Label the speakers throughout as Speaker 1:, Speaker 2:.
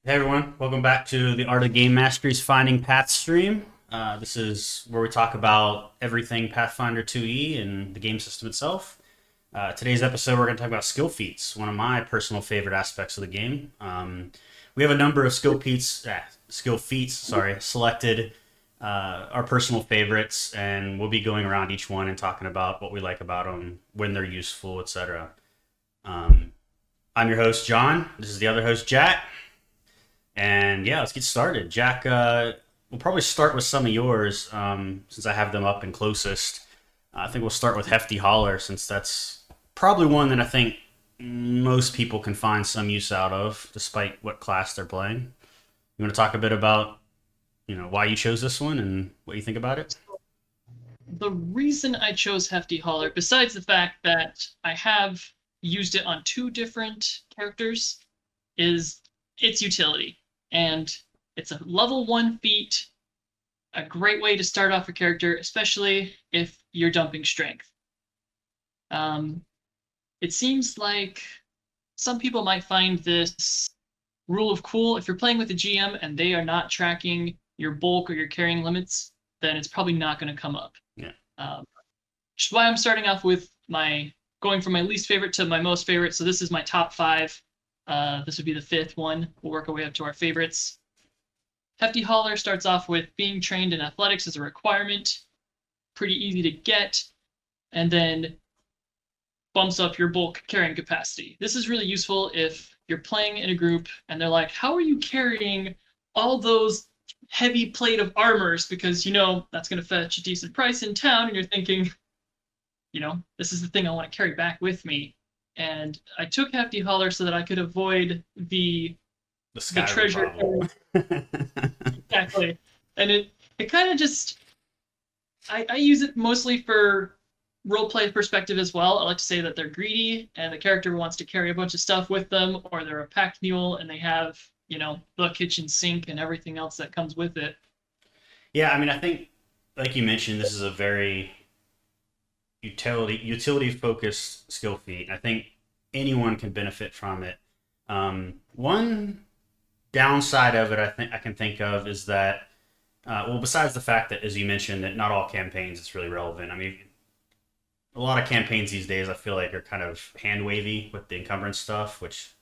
Speaker 1: Hey everyone, welcome back to the Art of Game Mastery's Finding Paths stream. This is where we talk about everything Pathfinder 2e and the game system itself. Today's episode, we're going to talk about skill feats, one of my personal favorite aspects of the game. We have a number of skill feats, selected, our personal favorites, and we'll be going around each one and talking about what we like about them, when they're useful, etc. I'm your host, John. This is the other host, Jack. And yeah, let's get started. Jack, we'll probably start with some of yours since I have them up and closest. I think we'll start with Hefty Holler since that's probably one that I think most people can find some use out of, despite what class they're playing. You want to talk a bit about, why you chose this one and what you think about it?
Speaker 2: The reason I chose Hefty Holler, besides the fact that I have used it on two different characters, is its utility. And it's a level 1 feat, a great way to start off a character, especially if you're dumping strength. It seems like some people might find this rule of cool. If you're playing with a GM and they are not tracking your bulk or your carrying limits, then it's probably not going to come up.
Speaker 1: Yeah.
Speaker 2: Which is why I'm starting off with going from my least favorite to my most favorite. So this is my top 5. This would be the 5th one. We'll work our way up to our favorites. Hefty Holler starts off with being trained in athletics as a requirement. Pretty easy to get. And then bumps up your bulk carrying capacity. This is really useful if you're playing in a group and they're like, how are you carrying all those heavy plate of armors? Because, that's going to fetch a decent price in town. And you're thinking, this is the thing I want to carry back with me. And I took Hefty Holler so that I could avoid the treasure. Exactly. And it kind of just, I use it mostly for roleplay perspective as well. I like to say that they're greedy and the character wants to carry a bunch of stuff with them, or they're a packed mule and they have, the kitchen sink and everything else that comes with it.
Speaker 1: Yeah, I think, like you mentioned, this is a very utility focused skill feat. I think anyone can benefit from it. One downside of it I can think of is that besides the fact that, as you mentioned, that not all campaigns it's really relevant. A lot of campaigns these days I feel like are kind of hand wavy with the encumbrance stuff, which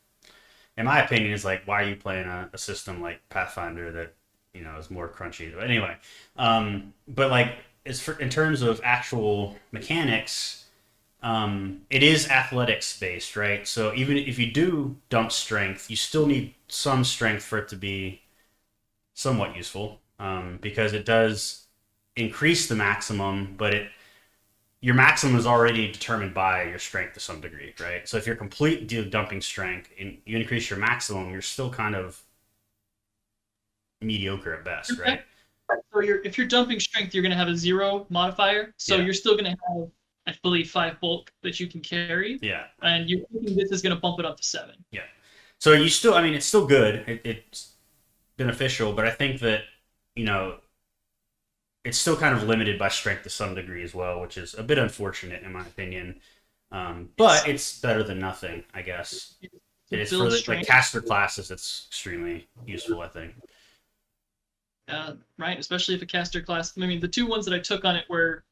Speaker 1: in my opinion is like, why are you playing a system like Pathfinder that is more crunchy? But anyway, but like in terms of actual mechanics, it is athletics based, right? So even if you do dump strength, you still need some strength for it to be somewhat useful, because it does increase the maximum, but your maximum is already determined by your strength to some degree, right? So if you're completely dumping strength and you increase your maximum, you're still kind of mediocre at best, right?
Speaker 2: So if you're dumping strength, you're going to have a 0 modifier. So You're still going to have, I believe, 5 bulk that you can carry.
Speaker 1: Yeah.
Speaker 2: And you're thinking this is going to bump it up to 7.
Speaker 1: Yeah. So you still, it's still good. It's beneficial, but I think that, it's still kind of limited by strength to some degree as well, which is a bit unfortunate in my opinion. But it's better than nothing, I guess. It's for like caster classes, it's extremely useful, I think.
Speaker 2: Right, especially if a caster class. The 2 ones that I took on it were,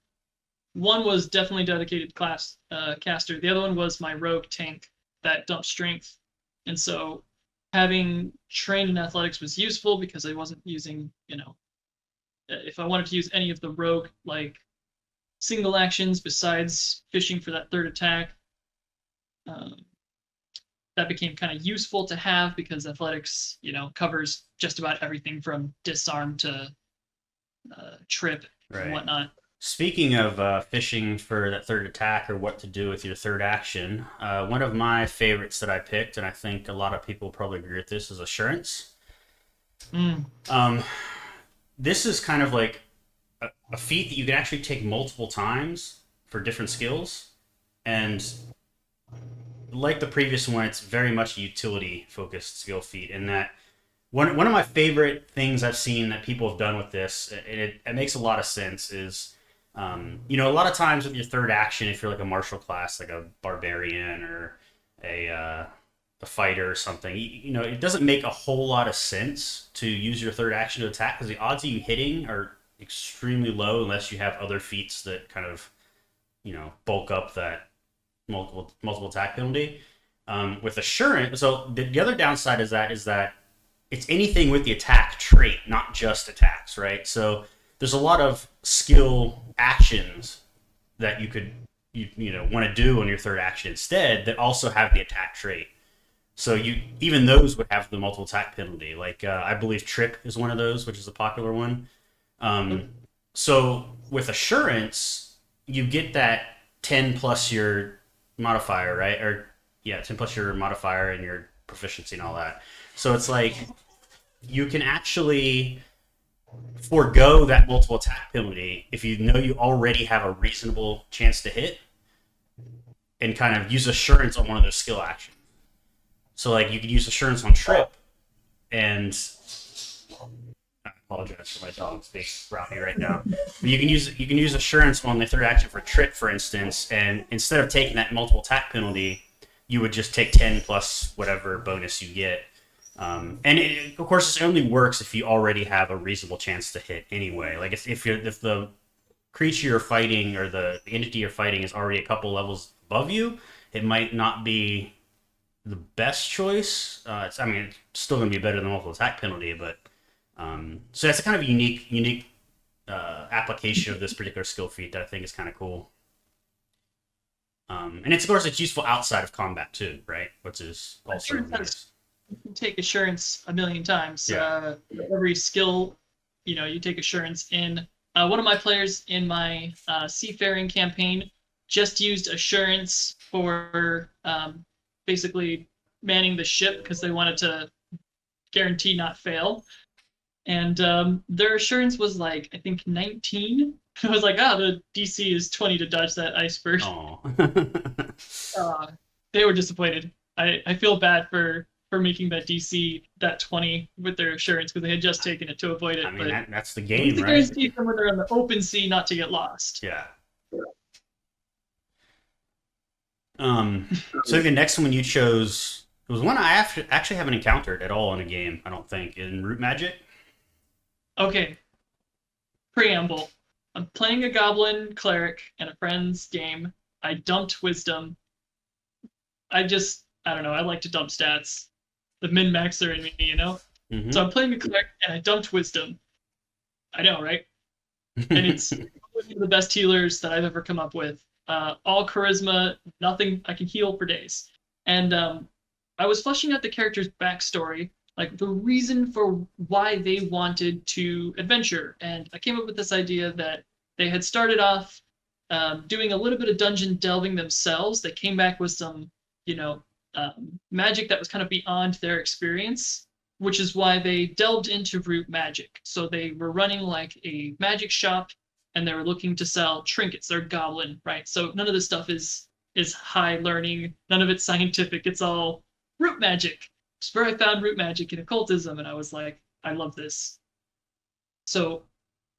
Speaker 2: one was definitely dedicated class caster. The other one was my rogue tank that dumped strength. And so having trained in athletics was useful because I wasn't using, if I wanted to use any of the rogue like single actions besides fishing for that 3rd attack, that became kind of useful to have because athletics, covers just about everything from disarm to trip and whatnot.
Speaker 1: Speaking of fishing for that 3rd attack or what to do with your 3rd action, one of my favorites that I picked, and I think a lot of people probably agree with this, is Assurance. This is kind of like a feat that you can actually take multiple times for different skills, and like the previous one, it's very much a utility-focused skill feat. In that, one of my favorite things I've seen that people have done with this, and it makes a lot of sense, is a lot of times with your 3rd action, if you're like a martial class, like a barbarian or a a fighter or something, it doesn't make a whole lot of sense to use your third action to attack because the odds of you hitting are extremely low unless you have other feats that kind of, bulk up that multiple attack penalty. With assurance, so the other downside is that it's anything with the attack trait, not just attacks, right? So there's a lot of skill actions that you want to do on your third action instead that also have the attack trait. So even those would have the multiple attack penalty. Like I believe Trip is one of those, which is a popular one. So with assurance, you get that 10 plus your modifier, right? Or yeah, 10 plus your modifier and your proficiency and all that. So it's like you can actually forego that multiple attack penalty if you know you already have a reasonable chance to hit and kind of use assurance on one of those skill actions. So like you could use assurance on Trip and I apologize for my dog's being rowdy right now. But you can use assurance on the third action for Trip, for instance, and instead of taking that multiple attack penalty, you would just take 10 plus whatever bonus you get. Of course, it only works if you already have a reasonable chance to hit anyway. Like if the creature you're fighting or the entity you're fighting is already a couple levels above you, it might not be the best choice. It's still going to be better than multiple attack penalty, but so that's a kind of unique application of this particular skill feat that I think is kind of cool. And of course it's useful outside of combat too, right? Which is also nice.
Speaker 2: You can take assurance a million times.
Speaker 1: Yeah.
Speaker 2: Every skill, you take assurance in. One of my players in my seafaring campaign just used assurance for basically manning the ship because they wanted to guarantee not fail. And their assurance was like, I think 19. I was like, the DC is 20 to dodge that iceberg. They were disappointed. I feel bad for making that DC that 20 with their assurance because they had just taken it to avoid it.
Speaker 1: I mean, that's the game, right?
Speaker 2: Guarantee them when they're on the open sea not to get lost.
Speaker 1: Yeah. So the next one you chose was one I actually haven't encountered at all in a game, I don't think, in Root Magic.
Speaker 2: Okay. Preamble. I'm playing a Goblin Cleric in a friend's game. I dumped Wisdom. I don't know, I like to dump stats. The min-maxer in me,
Speaker 1: Mm-hmm.
Speaker 2: So I'm playing a Cleric and I dumped Wisdom. I know, right? And it's one of the best healers that I've ever come up with. All charisma, nothing, I can heal for days. And I was fleshing out the character's backstory, like the reason for why they wanted to adventure. And I came up with this idea that they had started off doing a little bit of dungeon delving themselves. They came back with some, magic that was kind of beyond their experience, which is why they delved into root magic. So they were running like a magic shop and they were looking to sell trinkets. They're goblin, right? So none of this stuff is high learning. None of it's scientific. It's all root magic. It's where I found root magic in occultism, and I was like, I love this. So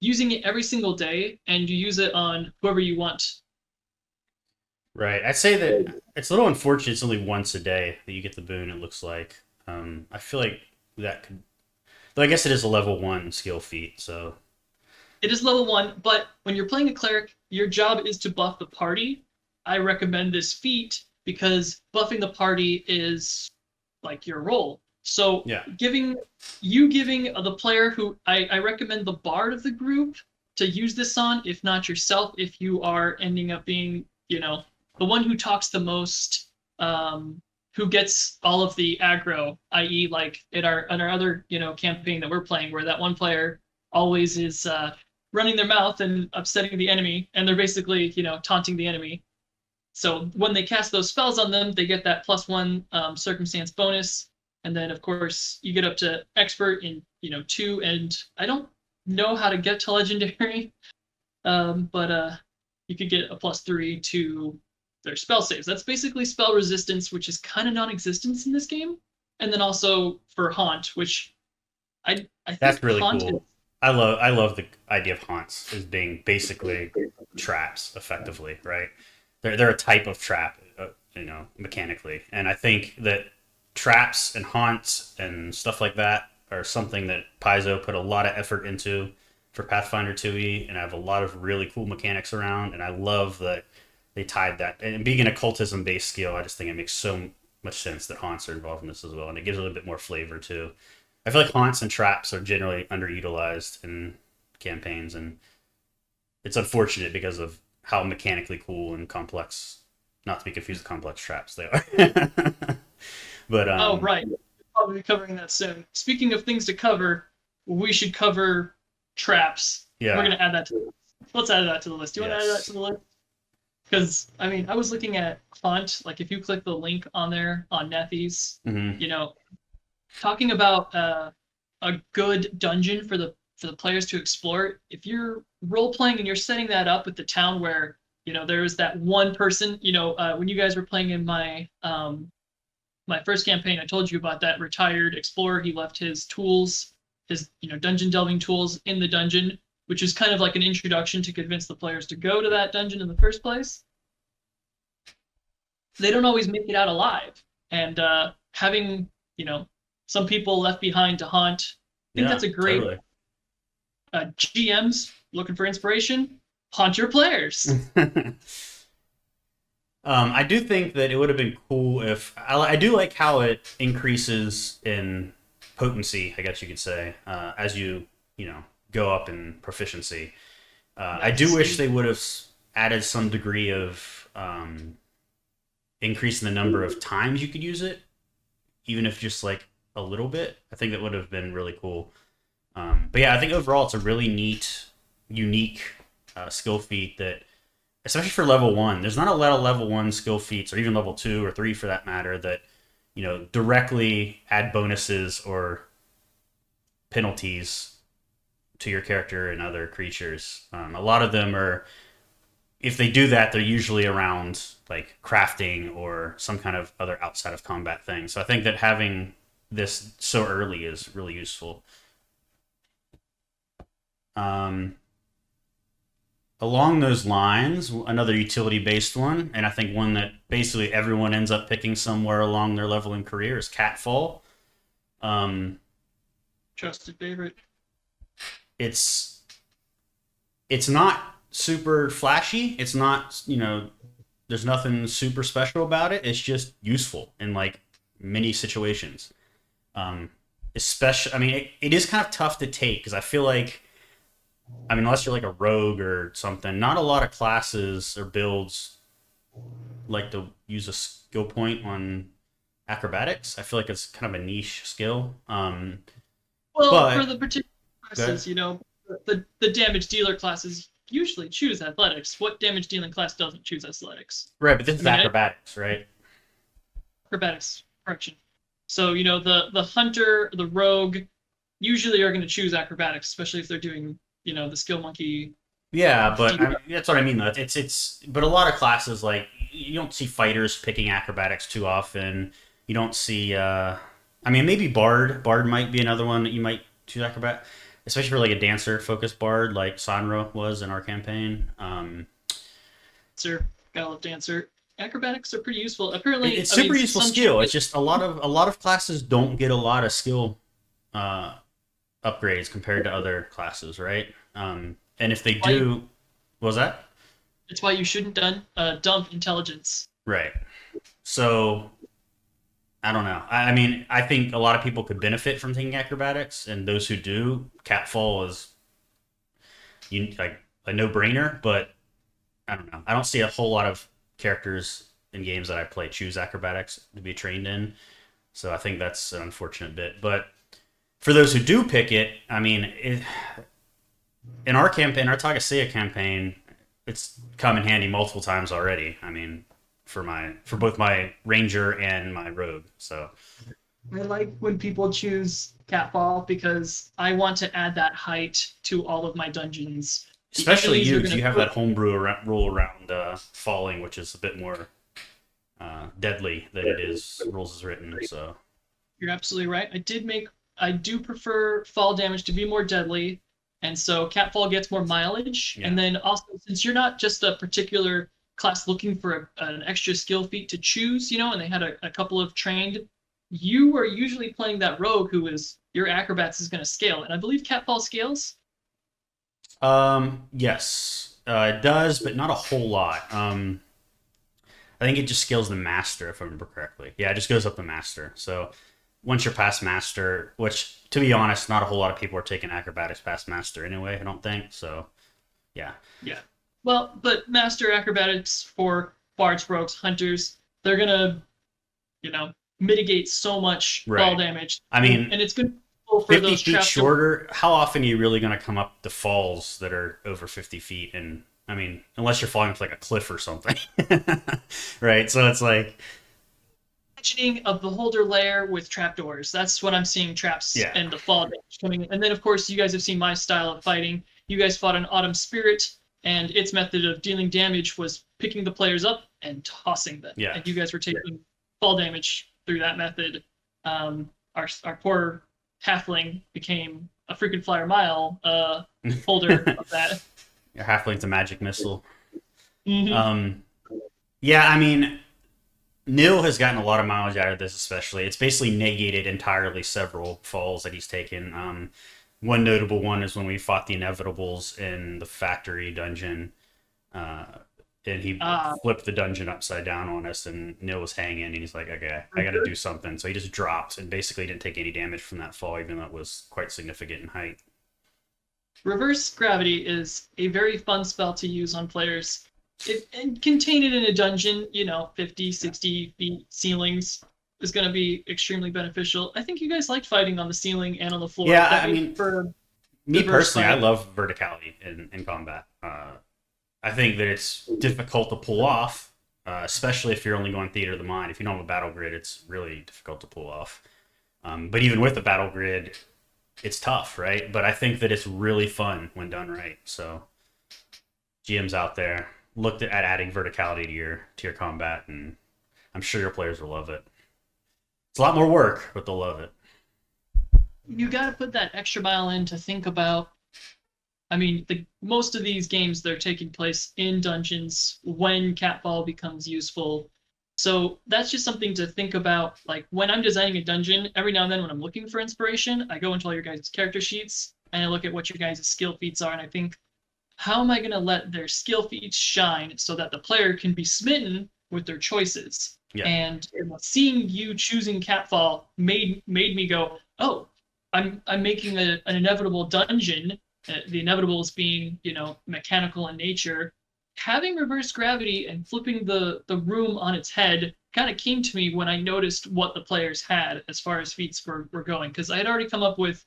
Speaker 2: using it every single day, and you use it on whoever you want.
Speaker 1: Right. I'd say that it's a little unfortunate it's only once a day that you get the boon, it looks like. I feel like that could... Though I guess it is a level 1 skill feat, so...
Speaker 2: It is level 1, but when you're playing a cleric, your job is to buff the party. I recommend this feat because buffing the party is like your role. So
Speaker 1: yeah.
Speaker 2: giving the player who I recommend the bard of the group to use this on, if not yourself, if you are ending up being, the one who talks the most, who gets all of the aggro, i.e. like in our other, campaign that we're playing where that one player always is running their mouth and upsetting the enemy, and they're basically, taunting the enemy. So when they cast those spells on them, they get that +1 circumstance bonus. And then, of course, you get up to expert in, 2. And I don't know how to get to legendary, but you could get a +3 to their spell saves. That's basically spell resistance, which is kind of non-existent in this game. And then also for haunt, which I think
Speaker 1: that's really
Speaker 2: haunt
Speaker 1: cool. I love the idea of haunts as being basically traps, effectively, right? They're a type of trap, mechanically, and I think that traps and haunts and stuff like that are something that Paizo put a lot of effort into for Pathfinder 2e, and I have a lot of really cool mechanics around, and I love that they tied that. And being an occultism based skill, I just think it makes so much sense that haunts are involved in this as well, and it gives it a little bit more flavor too. I feel like haunts and traps are generally underutilized in campaigns, and it's unfortunate because of how mechanically cool and complex, not to be confused with complex traps, they are. But
Speaker 2: Oh, right. We'll probably be covering that soon. Speaking of things to cover, we should cover traps. We're
Speaker 1: yeah,
Speaker 2: gonna add that to the list. Let's add that to the list. Do you want to add that
Speaker 1: yes,
Speaker 2: to the list? Because I mean, I was looking at font. Like, if you click the link on there on Nethies,
Speaker 1: mm-hmm.
Speaker 2: you know, talking about a good dungeon for the players to explore. If you're role playing and you're setting that up with the town where there's that one person. When you guys were playing in my first campaign, I told you about that retired explorer. He left his tools, his dungeon delving tools in the dungeon, which is kind of like an introduction to convince the players to go to that dungeon in the first place. They don't always make it out alive, and having some people left behind to haunt. I think
Speaker 1: Yeah,
Speaker 2: that's a great
Speaker 1: totally.
Speaker 2: GMs looking for inspiration. Haunt your players.
Speaker 1: I do think that it would have been cool if I do like how it increases in potency, I guess you could say, as you go up in proficiency. I do
Speaker 2: Yes.
Speaker 1: wish they would have added some degree of increasing the number of times you could use it, even if just like a little bit. I think that would have been really cool. But yeah, I think overall it's a really neat, unique skill feat that, especially for level one, there's not a lot of level one skill feats, or even level two or three for that matter, that directly add bonuses or penalties to your character and other creatures. A lot of them are, if they do that, they're usually around like crafting or some kind of other outside of combat thing. So I think that having this so early is really useful. Um, Along those lines, another utility based one, and I think one that basically everyone ends up picking somewhere along their leveling career, is Catfall. Um,
Speaker 2: Trusted favorite.
Speaker 1: it's it's not super flashy. It's not, there's nothing super special about it. It's just useful in like many situations. Especially, I mean, it is kind of tough to take because I feel like, I mean, unless you're like a rogue or something, not a lot of classes or builds like to use a skill point on acrobatics. I feel like it's kind of a niche skill.
Speaker 2: Well, for
Speaker 1: But
Speaker 2: the particular
Speaker 1: good.
Speaker 2: classes, the damage dealer classes usually choose athletics. What damage dealing class doesn't choose athletics?
Speaker 1: Right, but this
Speaker 2: I
Speaker 1: is
Speaker 2: mean,
Speaker 1: acrobatics, right?
Speaker 2: acrobatics, correction. So the hunter, the rogue, usually are going to choose acrobatics, especially if they're doing the skill monkey.
Speaker 1: Yeah, but
Speaker 2: D-
Speaker 1: I mean, that's what I mean. Though it's but a lot of classes like you don't see fighters picking acrobatics too often. You don't see. I mean, maybe bard. Bard might be another one that you might choose acrobat, especially for like a dancer focused bard like Sanra was in our campaign.
Speaker 2: Dancer, gotta love dancer. Acrobatics are pretty useful. Apparently,
Speaker 1: It's
Speaker 2: I mean,
Speaker 1: super useful
Speaker 2: some
Speaker 1: skill. It's
Speaker 2: champions.
Speaker 1: just a lot of classes don't get a lot of skill uh, upgrades compared to other classes, right? And if they
Speaker 2: Why you,
Speaker 1: do, what was that?
Speaker 2: it's why you shouldn't dump intelligence.
Speaker 1: Right. So I don't know. I mean, I think a lot of people could benefit from taking acrobatics, and those who do, Catfall is like a no-brainer. But I don't know. I don't see a whole lot of characters in games that I play choose acrobatics to be trained in. So I think that's an unfortunate bit. But for those who do pick it, I mean, in our campaign, our Tagasia campaign, it's come in handy multiple times already. I mean, for both my ranger and my rogue. So
Speaker 2: I like when people choose catfall because I want to add that height to all of my dungeons. The
Speaker 1: especially
Speaker 2: enemies
Speaker 1: you,
Speaker 2: are
Speaker 1: because
Speaker 2: gonna
Speaker 1: you have that homebrew rule around falling, which is a bit more deadly than it is rules is written. So
Speaker 2: You're absolutely right. I do prefer fall damage to be more deadly, and so catfall gets more mileage.
Speaker 1: yeah,
Speaker 2: And then also, since you're not just a particular class looking for an extra skill feat to choose, and they had a couple of trained. you are usually playing that rogue who is your acrobats is going to scale, and I believe Catfall scales.
Speaker 1: Yes, it does, but not a whole lot. I think it just scales the master, if I remember correctly. Yeah, it just goes up the master. So once you're past master, which to be honest, not a whole lot of people are taking acrobatics past master anyway. I don't think so. Yeah,
Speaker 2: Yeah. Well, but master acrobatics for bards, rogues, hunters, they're gonna, mitigate so much fall
Speaker 1: right.
Speaker 2: damage,
Speaker 1: I
Speaker 2: and,
Speaker 1: mean,
Speaker 2: and it's good for
Speaker 1: 50
Speaker 2: those
Speaker 1: feet
Speaker 2: traps to.
Speaker 1: shorter. How often are you really going to come up the falls that are over 50 feet? And I mean, unless you're falling off like a cliff or something, right? So it's like,
Speaker 2: Imagining a beholder layer with trapdoors. That's what I'm seeing traps
Speaker 1: yeah,
Speaker 2: and the fall damage coming in. And then, of course, you guys have seen my style of fighting. You guys fought an Autumn Spirit, and its method of dealing damage was picking the players up and tossing them.
Speaker 1: yeah.
Speaker 2: And you guys were taking fall damage through that method. Our poor halfling became a frequent flyer mile holder of that.
Speaker 1: Your halfling's a magic missile.
Speaker 2: Mm-hmm.
Speaker 1: Um, yeah, I mean, Nil has gotten a lot of mileage out of this, especially. It's basically negated entirely several falls that he's taken. One notable one is when we fought the Inevitables in the factory dungeon, uh, and he flipped the dungeon upside down on us, and Nil was hanging, and he's like, okay, I got to do something. So he just dropped and basically didn't take any damage from that fall, even though it was quite significant in height.
Speaker 2: Reverse gravity is a very fun spell to use on players. And contain it in a dungeon, 50, 60 feet ceilings is going to be extremely beneficial. I think you guys liked fighting on the ceiling and on the floor.
Speaker 1: Yeah, I mean,
Speaker 2: for
Speaker 1: me personally, I love verticality in combat. I think that it's difficult to pull off, especially if you're only going theater of the mind. If you don't have a battle grid, it's really difficult to pull off. But even with the battle grid, it's tough, right? But I think that it's really fun when done right. So GMs out there looked at adding verticality to your combat, and I'm sure your players will love it. It's a lot more work, but they'll love it.
Speaker 2: You got to put that extra mile in to think about. I mean, most of these games they're taking place in dungeons when Catfall becomes useful. So that's just something to think about. Like when I'm designing a dungeon, every now and then when I'm looking for inspiration, I go into all your guys' character sheets and I look at what your guys' skill feats are, and I think, how am I going to let their skill feats shine so that the player can be smitten with their choices?
Speaker 1: Yeah.
Speaker 2: And seeing you choosing Catfall made me go, oh, I'm making an inevitable dungeon. The inevitables being, mechanical in nature. Having reverse gravity and flipping the room on its head kind of came to me when I noticed what the players had as far as feats were going, because I had already come up with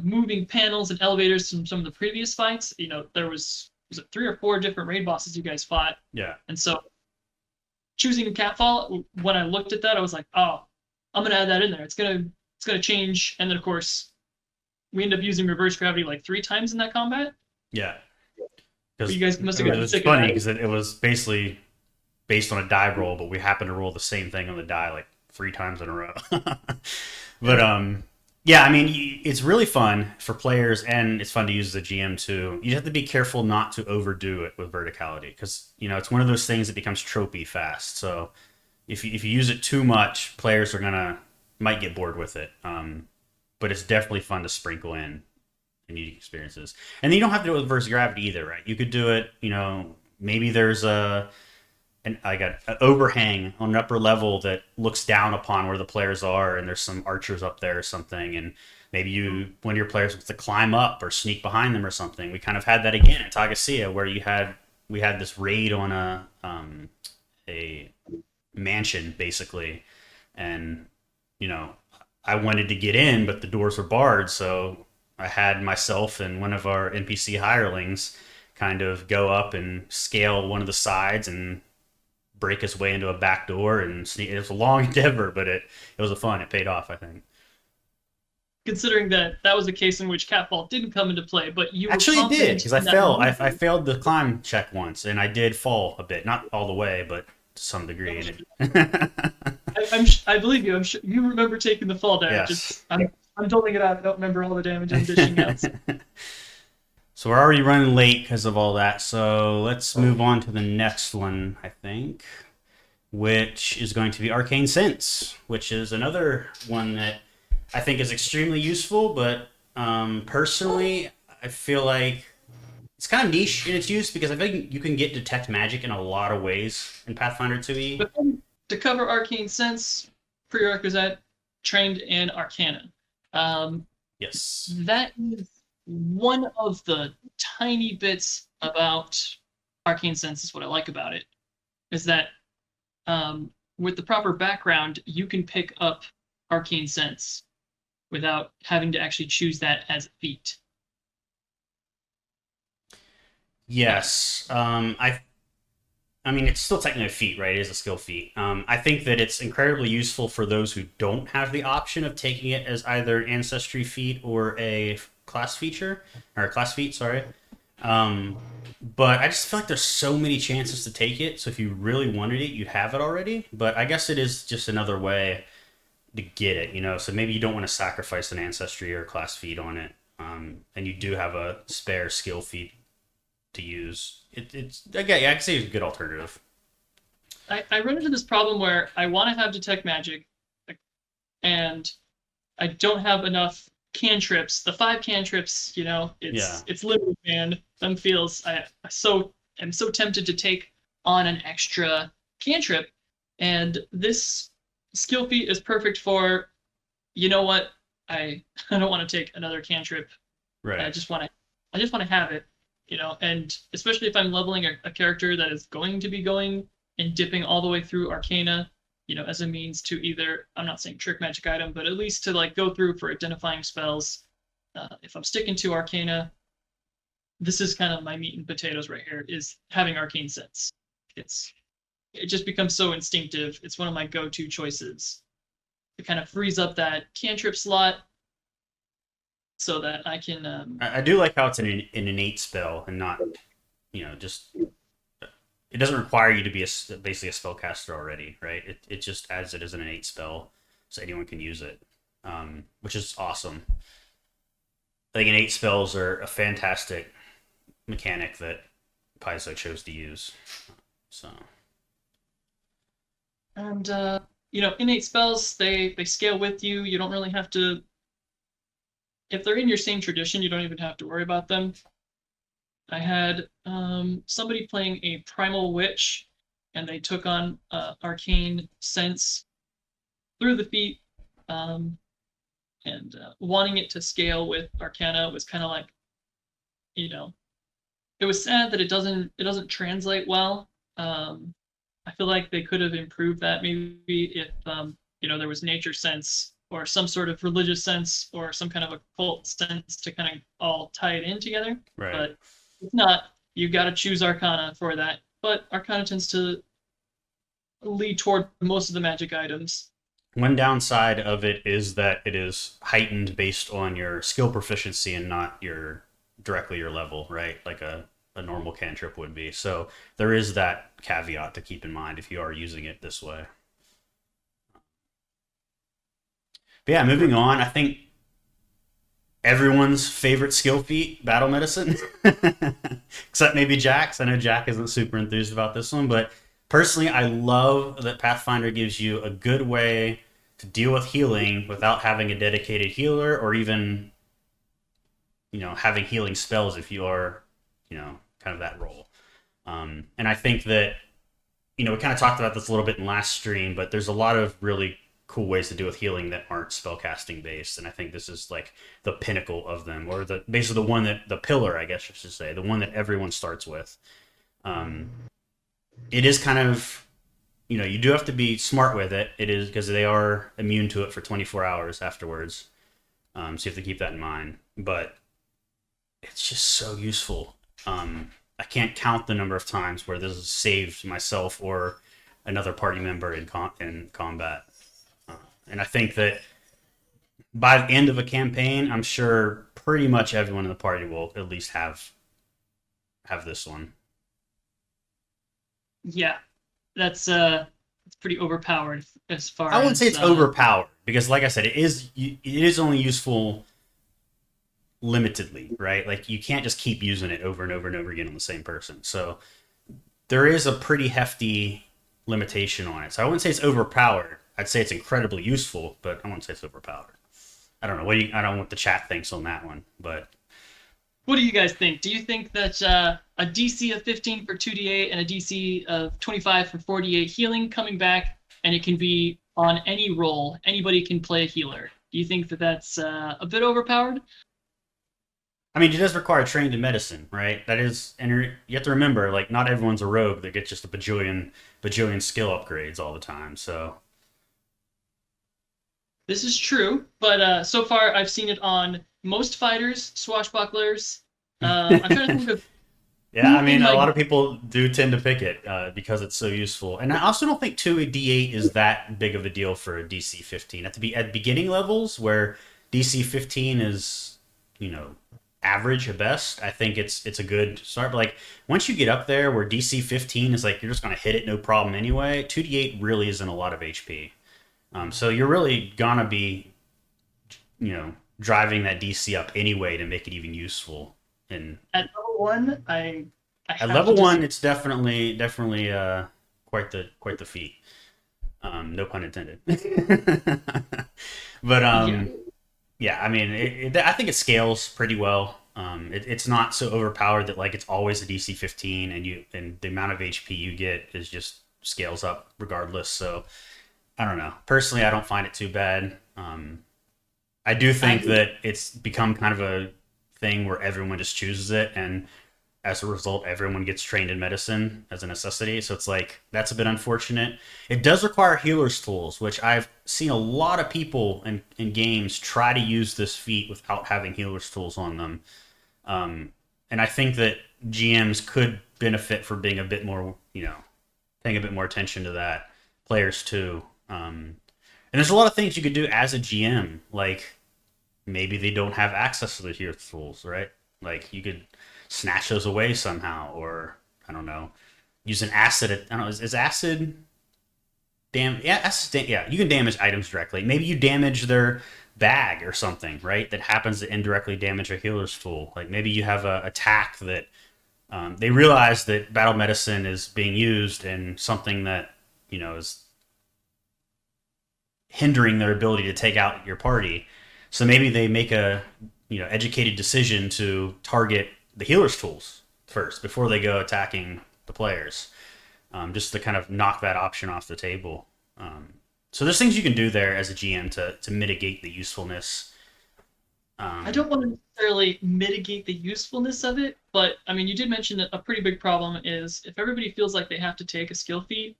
Speaker 2: moving panels and elevators from some of the previous fights. There was it 3 or 4 different raid bosses you guys fought.
Speaker 1: Yeah.
Speaker 2: And so choosing Catfall, when I looked at that, I was like, oh, I'm gonna add that in there. It's gonna change. And then of course, we end up using reverse gravity like 3 times in that combat.
Speaker 1: Yeah.
Speaker 2: You guys must have gotten sick
Speaker 1: of it. It was funny
Speaker 2: because
Speaker 1: it was basically based on a die roll, but we happened to roll the same thing on the die like 3 times in a row. But yeah, I mean, it's really fun for players, and it's fun to use as a GM too. You have to be careful not to overdo it with verticality, because it's one of those things that becomes tropey fast. So if you use it too much, players might get bored with it. But it's definitely fun to sprinkle in unique experiences. And then you don't have to do it with reverse gravity either, right? You could do it. Maybe there's an overhang on an upper level that looks down upon where the players are, and there's some archers up there or something, and maybe one of your players wants to climb up or sneak behind them or something. We kind of had that again in Tagasia, where we had this raid on a mansion basically, and I wanted to get in, but the doors were barred, so I had myself and one of our NPC hirelings kind of go up and scale one of the sides and break his way into a back door and sneak. It was a long endeavor, but it was a fun. It paid off, I think.
Speaker 2: Considering that was a case in which Catfall didn't come into play, but you
Speaker 1: actually it did, because I failed the climb check once, and I did fall a bit, not all the way, but to some degree.
Speaker 2: I believe you. I'm sure you remember taking the fall damage.
Speaker 1: Yes.
Speaker 2: I'm doling it out. I don't remember all the damage I'm dishing out.
Speaker 1: So we're already running late because of all that. So let's move on to the next one, I think. which is going to be Arcane Sense, which is another one that I think is extremely useful, but personally, I feel like it's kind of niche in its use because I think you can get detect magic in a lot of ways in Pathfinder 2e.
Speaker 2: But then to cover Arcane Sense, prerequisite trained in Arcana.
Speaker 1: Yes.
Speaker 2: That is one of the tiny bits about Arcane Sense is what I like about it, is that with the proper background, you can pick up Arcane Sense without having to actually choose that as a feat.
Speaker 1: Yes. I mean, it's still technically a feat, right? It is a skill feat. I think that it's incredibly useful for those who don't have the option of taking it as either an ancestry feat or a class feature, or a class feat, sorry. But I just feel like there's so many chances to take it. So if you really wanted it, you'd have it already. But I guess it is just another way to get it, you know. So maybe you don't want to sacrifice an ancestry or class feat on it, and you do have a spare skill feat to use. It's okay. Yeah, I can say it's a good alternative.
Speaker 2: I run into this problem where I want to have detect magic, and I don't have enough cantrips. The 5 cantrips,
Speaker 1: Yeah,
Speaker 2: it's limited, man. Them feels I'm so tempted to take on an extra cantrip, and this skill feat is perfect for, you know what? I I don't want to take another cantrip. I
Speaker 1: right.
Speaker 2: just want to I just want to have it, and especially if I'm leveling a character that is going to be going and dipping all the way through Arcana, as a means to either, I'm not saying trick magic item, but at least to like go through for identifying spells. If I'm sticking to Arcana, this is kind of my meat and potatoes right here, is having Arcane Sense. It just becomes so instinctive. It's one of my go-to choices. It kind of frees up that cantrip slot so that I can.
Speaker 1: I do like how it's an innate spell and not, just it doesn't require you to be basically a spellcaster already, right? It just adds it as an innate spell, so anyone can use it, which is awesome. I think innate spells are a fantastic mechanic that Paizo chose to use. So
Speaker 2: And innate spells, they scale with you. You don't really have to. If they're in your same tradition, you don't even have to worry about them. I had somebody playing a Primal Witch, and they took on Arcane Sense through the feat, and wanting it to scale with Arcana was kind of like, it was sad that it doesn't translate well. I feel like they could have improved that maybe if there was nature sense or some sort of religious sense or some kind of occult sense to kind of all tie it in together.
Speaker 1: right.
Speaker 2: But if not, you got to choose Arcana for that. But Arcana tends to lead toward most of the magic items.
Speaker 1: One downside of it is that it is heightened based on your skill proficiency and not directly your level, right? Like a normal cantrip would be. So there is that caveat to keep in mind if you are using it this way. But yeah, moving on, I think everyone's favorite skill feat, battle medicine. Except maybe Jack's. I know Jack isn't super enthused about this one, but personally, I love that Pathfinder gives you a good way to deal with healing without having a dedicated healer or even, having healing spells if you are, kind of that role. And I think that, we kind of talked about this a little bit in last stream, but there's a lot of really cool ways to deal with healing that aren't spellcasting based, and I think this is like the pinnacle of them, or basically the one that the pillar, I guess I should say, the one that everyone starts with. It is kind of, you do have to be smart with it. It is because they are immune to it for 24 hours afterwards, so you have to keep that in mind. But it's just so useful. I can't count the number of times where this has saved myself or another party member in combat. And I think that by the end of a campaign, I'm sure pretty much everyone in the party will at least have this one.
Speaker 2: Yeah, that's it's pretty overpowered as far
Speaker 1: I wouldn't say
Speaker 2: as
Speaker 1: it's overpowered because, like I said, it is only useful limitedly, right? Like you can't just keep using it over and over and over again on the same person. So there is a pretty hefty limitation on it. So I wouldn't say it's overpowered. I'd say it's incredibly useful, but I wouldn't say it's overpowered. I don't know. I don't know what the chat thinks on that one, but
Speaker 2: What do you guys think? Do you think that a DC of 15 for 2d8 and a DC of 25 for 48 healing coming back, and it can be on any roll, anybody can play a healer? Do you think that that's a bit overpowered?
Speaker 1: I mean, it does require trained in medicine, right? That is, and you have to remember, like, not everyone's a rogue that gets just a bajillion skill upgrades all the time. So
Speaker 2: This is true, but so far I've seen it on most fighters, swashbucklers. I'm trying to think of
Speaker 1: yeah,
Speaker 2: who
Speaker 1: I
Speaker 2: in
Speaker 1: mean, a
Speaker 2: my
Speaker 1: lot of people do tend to pick it because it's so useful, and I also don't think 2d8 is that big of a deal for a DC 15. At beginning levels where DC 15 is, you know, average at best. I think it's a good start. But like once you get up there where DC 15 is like you're just gonna hit it no problem anyway. 2d8 really isn't a lot of HP. So you're really gonna be, you know, driving that DC up anyway to make it even useful. And
Speaker 2: at level one, I
Speaker 1: at
Speaker 2: have to
Speaker 1: level
Speaker 2: just
Speaker 1: one, it's definitely quite the feat. No pun intended. But
Speaker 2: yeah.
Speaker 1: yeah, I mean, I think it scales pretty well. It's not so overpowered that like it's always a DC 15, and the amount of HP you get is just scales up regardless. So I don't know. Personally, I don't find it too bad. I do think
Speaker 2: I
Speaker 1: that it's become kind of a thing where everyone just chooses it, and as a result, everyone gets trained in medicine as a necessity. So it's like that's a bit unfortunate. It does require healer's tools, which I've seen a lot of people in games try to use this feat without having healer's tools on them. And I think that GMs could benefit for being a bit more, you know, paying a bit more attention to that. Players too. And there's a lot of things you could do as a GM, like maybe they don't have access to the healer's tools, right? Like you could snatch those away somehow, or I don't know, use an acid. I don't know. Is acid Yeah, yeah. You can damage items directly. Maybe you damage their bag or something, right? That happens to indirectly damage a healer's tool. Like maybe you have a attack that they realize that battle medicine is being used and something that is hindering their ability to take out your party. So maybe they make a educated decision to target the healer's tools first before they go attacking the players, just to kind of knock that option off the table. So there's things you can do there as a GM to mitigate the usefulness.
Speaker 2: I don't want to necessarily mitigate the usefulness of it, but I mean, you did mention that a pretty big problem is if everybody feels like they have to take a skill feat,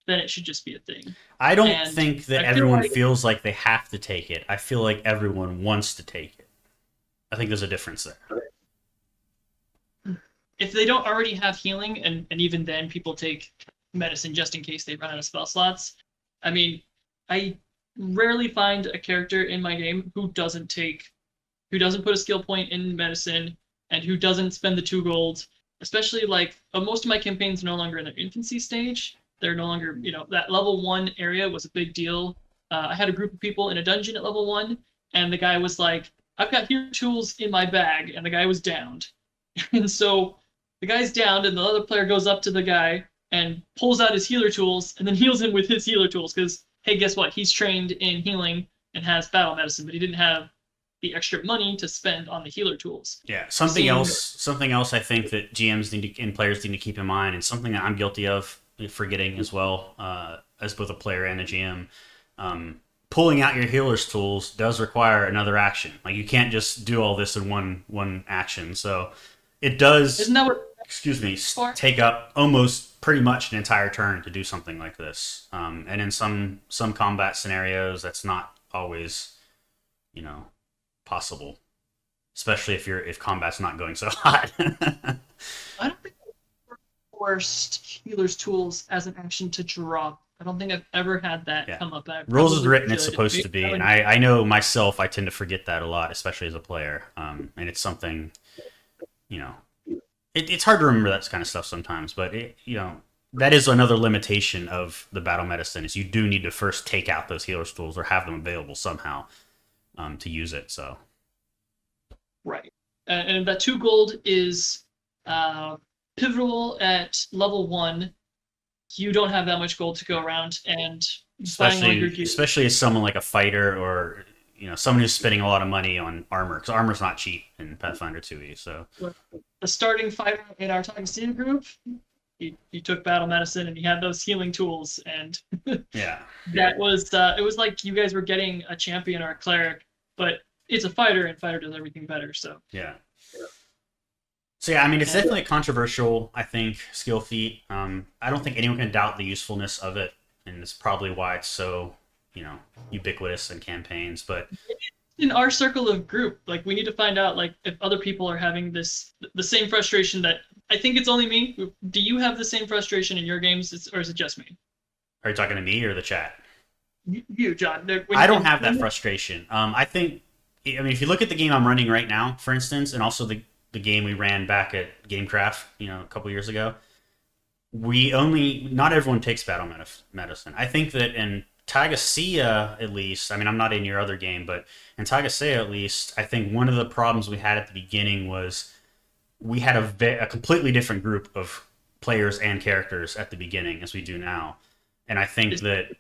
Speaker 2: then it should just be a thing.
Speaker 1: I don't
Speaker 2: And
Speaker 1: think that
Speaker 2: I feel
Speaker 1: everyone
Speaker 2: like
Speaker 1: feels like they have to take it. I feel like everyone wants to take it. I think there's a difference there.
Speaker 2: if they don't already have healing, and even then people take medicine just in case they run out of spell slots. I mean, I rarely find a character in my game who doesn't put a skill point in medicine and who doesn't spend the 2 gold. Especially like most of my campaigns are no longer in their infancy stage. They're no longer, that level 1 area was a big deal. I had a group of people in a dungeon at level 1, and the guy was like, I've got healer tools in my bag, and the guy was downed. And so the guy's downed, and the other player goes up to the guy and pulls out his healer tools and then heals him with his healer tools because, hey, guess what? He's trained in healing and has battle medicine, but he didn't have the extra money to spend on the healer tools.
Speaker 1: Yeah, something else I think that GMs and players need to keep in mind, and something that I'm guilty of forgetting as well, as both a player and a GM. Pulling out your healer's tools does require another action. Like you can't just do all this in one action. So it does.
Speaker 2: Isn't that what?
Speaker 1: Excuse me.
Speaker 2: For?
Speaker 1: Take up almost pretty much an entire turn to do something like this. And in some combat scenarios, that's not always, possible. Especially if combat's not going so hot.
Speaker 2: I don't think I've forced healer's tools as an action to drop. I don't think I've ever had that come up.
Speaker 1: Rules is written, it's supposed to be, and I know myself, I tend to forget that a lot, especially as a player. And it's something, it's hard to remember that kind of stuff sometimes, but that is another limitation of the battle medicine is you do need to first take out those healer's tools or have them available somehow to use it. So
Speaker 2: right, and that 2 gold is pivotal at level 1. you don't have that much gold to go around, and buying all your gear.
Speaker 1: Especially as someone like a fighter or someone who's spending a lot of money on armor, because armor's not cheap in Pathfinder 2e. So
Speaker 2: The starting fighter in our Toxicity group, he took battle medicine and he had those healing tools, and
Speaker 1: yeah,
Speaker 2: that was it was like you guys were getting a champion or a cleric, but it's a fighter, and fighter does everything better. So
Speaker 1: yeah. So yeah, I mean, it's definitely a controversial, I think, skill feat. I don't think anyone can doubt the usefulness of it, and it's probably why it's so, ubiquitous in campaigns. But
Speaker 2: in our circle of group, like, we need to find out, like, if other people are having the same frustration that I think it's only me. Do you have the same frustration in your games, or is it just me?
Speaker 1: Are you talking to me or the chat?
Speaker 2: You, John.
Speaker 1: I don't have that frustration. I think, if you look at the game I'm running right now, for instance, and also the game we ran back at GameCraft, a couple years ago, not everyone takes battle medicine. I think that in Tagasia, at least, I'm not in your other game, but in Tagasia, at least, I think one of the problems we had at the beginning was we had a completely different group of players and characters at the beginning as we do now. And I think that,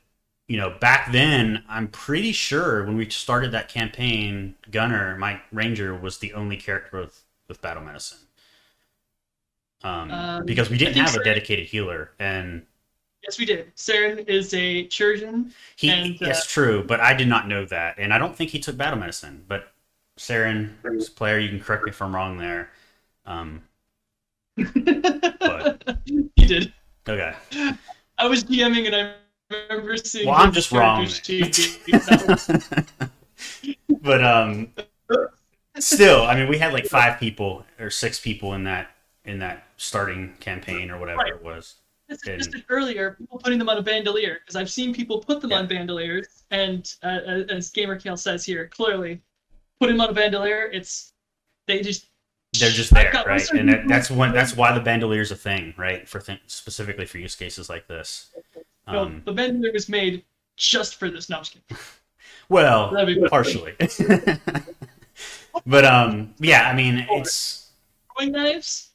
Speaker 1: back then, I'm pretty sure when we started that campaign, Gunner, my ranger, was the only character with battle medicine. Because we didn't have a dedicated healer, and
Speaker 2: yes, we did. Saren is a Churgeon.
Speaker 1: Yes, true, but I did not know that, and I don't think he took battle medicine. But Saren, as a player, you can correct me if I'm wrong there.
Speaker 2: But he did.
Speaker 1: Okay.
Speaker 2: I was DMing, and I remember seeing.
Speaker 1: Well, I'm just wrong. But still, we had like 5 people or 6 people in that starting campaign or whatever it was.
Speaker 2: This existed earlier, people putting them on a bandolier, because I've seen people put them on bandoliers, and as GamerKale says here, clearly, put them on a bandolier, they're just
Speaker 1: there, right? And that's why the bandolier is a thing, right? Specifically for use cases like this.
Speaker 2: The bandolier was made just for this. No, I'm just kidding.
Speaker 1: Well, partially. But it's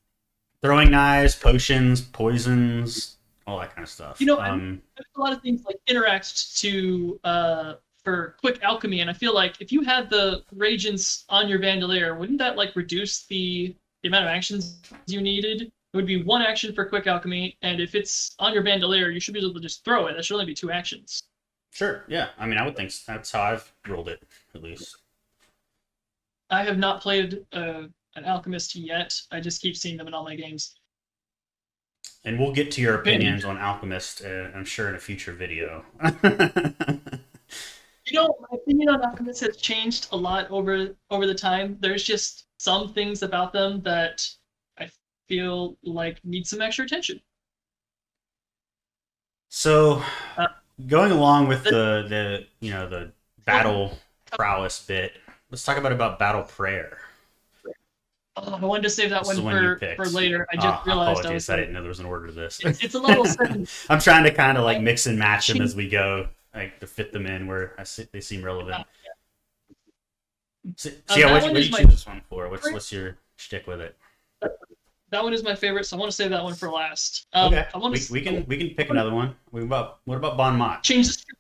Speaker 1: throwing knives, potions, poisons, all that kind of stuff.
Speaker 2: There's a lot of things like interact to for quick alchemy, and I feel like if you had the reagents on your bandolier, wouldn't that like reduce the amount of actions you needed? It would be 1 action for quick alchemy, and if it's on your bandolier, you should be able to just throw it. That should only be 2 actions.
Speaker 1: Sure, yeah. I would think that's how I've rolled it, at least.
Speaker 2: I have not played an alchemist yet. I just keep seeing them in all my games.
Speaker 1: And we'll get to your opinions on alchemist, I'm sure, in a future video.
Speaker 2: My opinion on alchemists has changed a lot over the time. There's just some things about them that I feel like need some extra attention.
Speaker 1: So, going along with the battle prowess bit, let's talk about battle prayer.
Speaker 2: Oh, I wanted to save that one for later. I just realized.
Speaker 1: Apologies, I didn't know there was an order to this.
Speaker 2: It's a level 7.
Speaker 1: I'm trying to kind of like mix and match them as we go, like to fit them in where they seem relevant. So what do you choose this one for? What's your shtick with it?
Speaker 2: That one is my favorite, so I want to save that one for last.
Speaker 1: Okay, we can pick another one. What about Bon Mot?
Speaker 2: Change the script.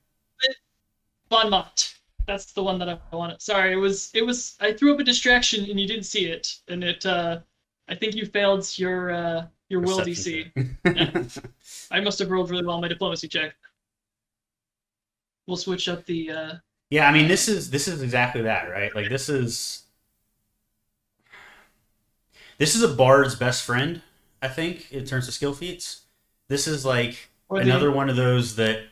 Speaker 2: Bon Mot. That's the one that I wanted. Sorry, it was. I threw up a distraction and you didn't see it, and it. I think you failed your will DC. I must have rolled really well on my diplomacy check. We'll switch up the.
Speaker 1: Yeah, this is exactly that, right? Like this is a bard's best friend, I think, in terms of skill feats. This is like another one of those that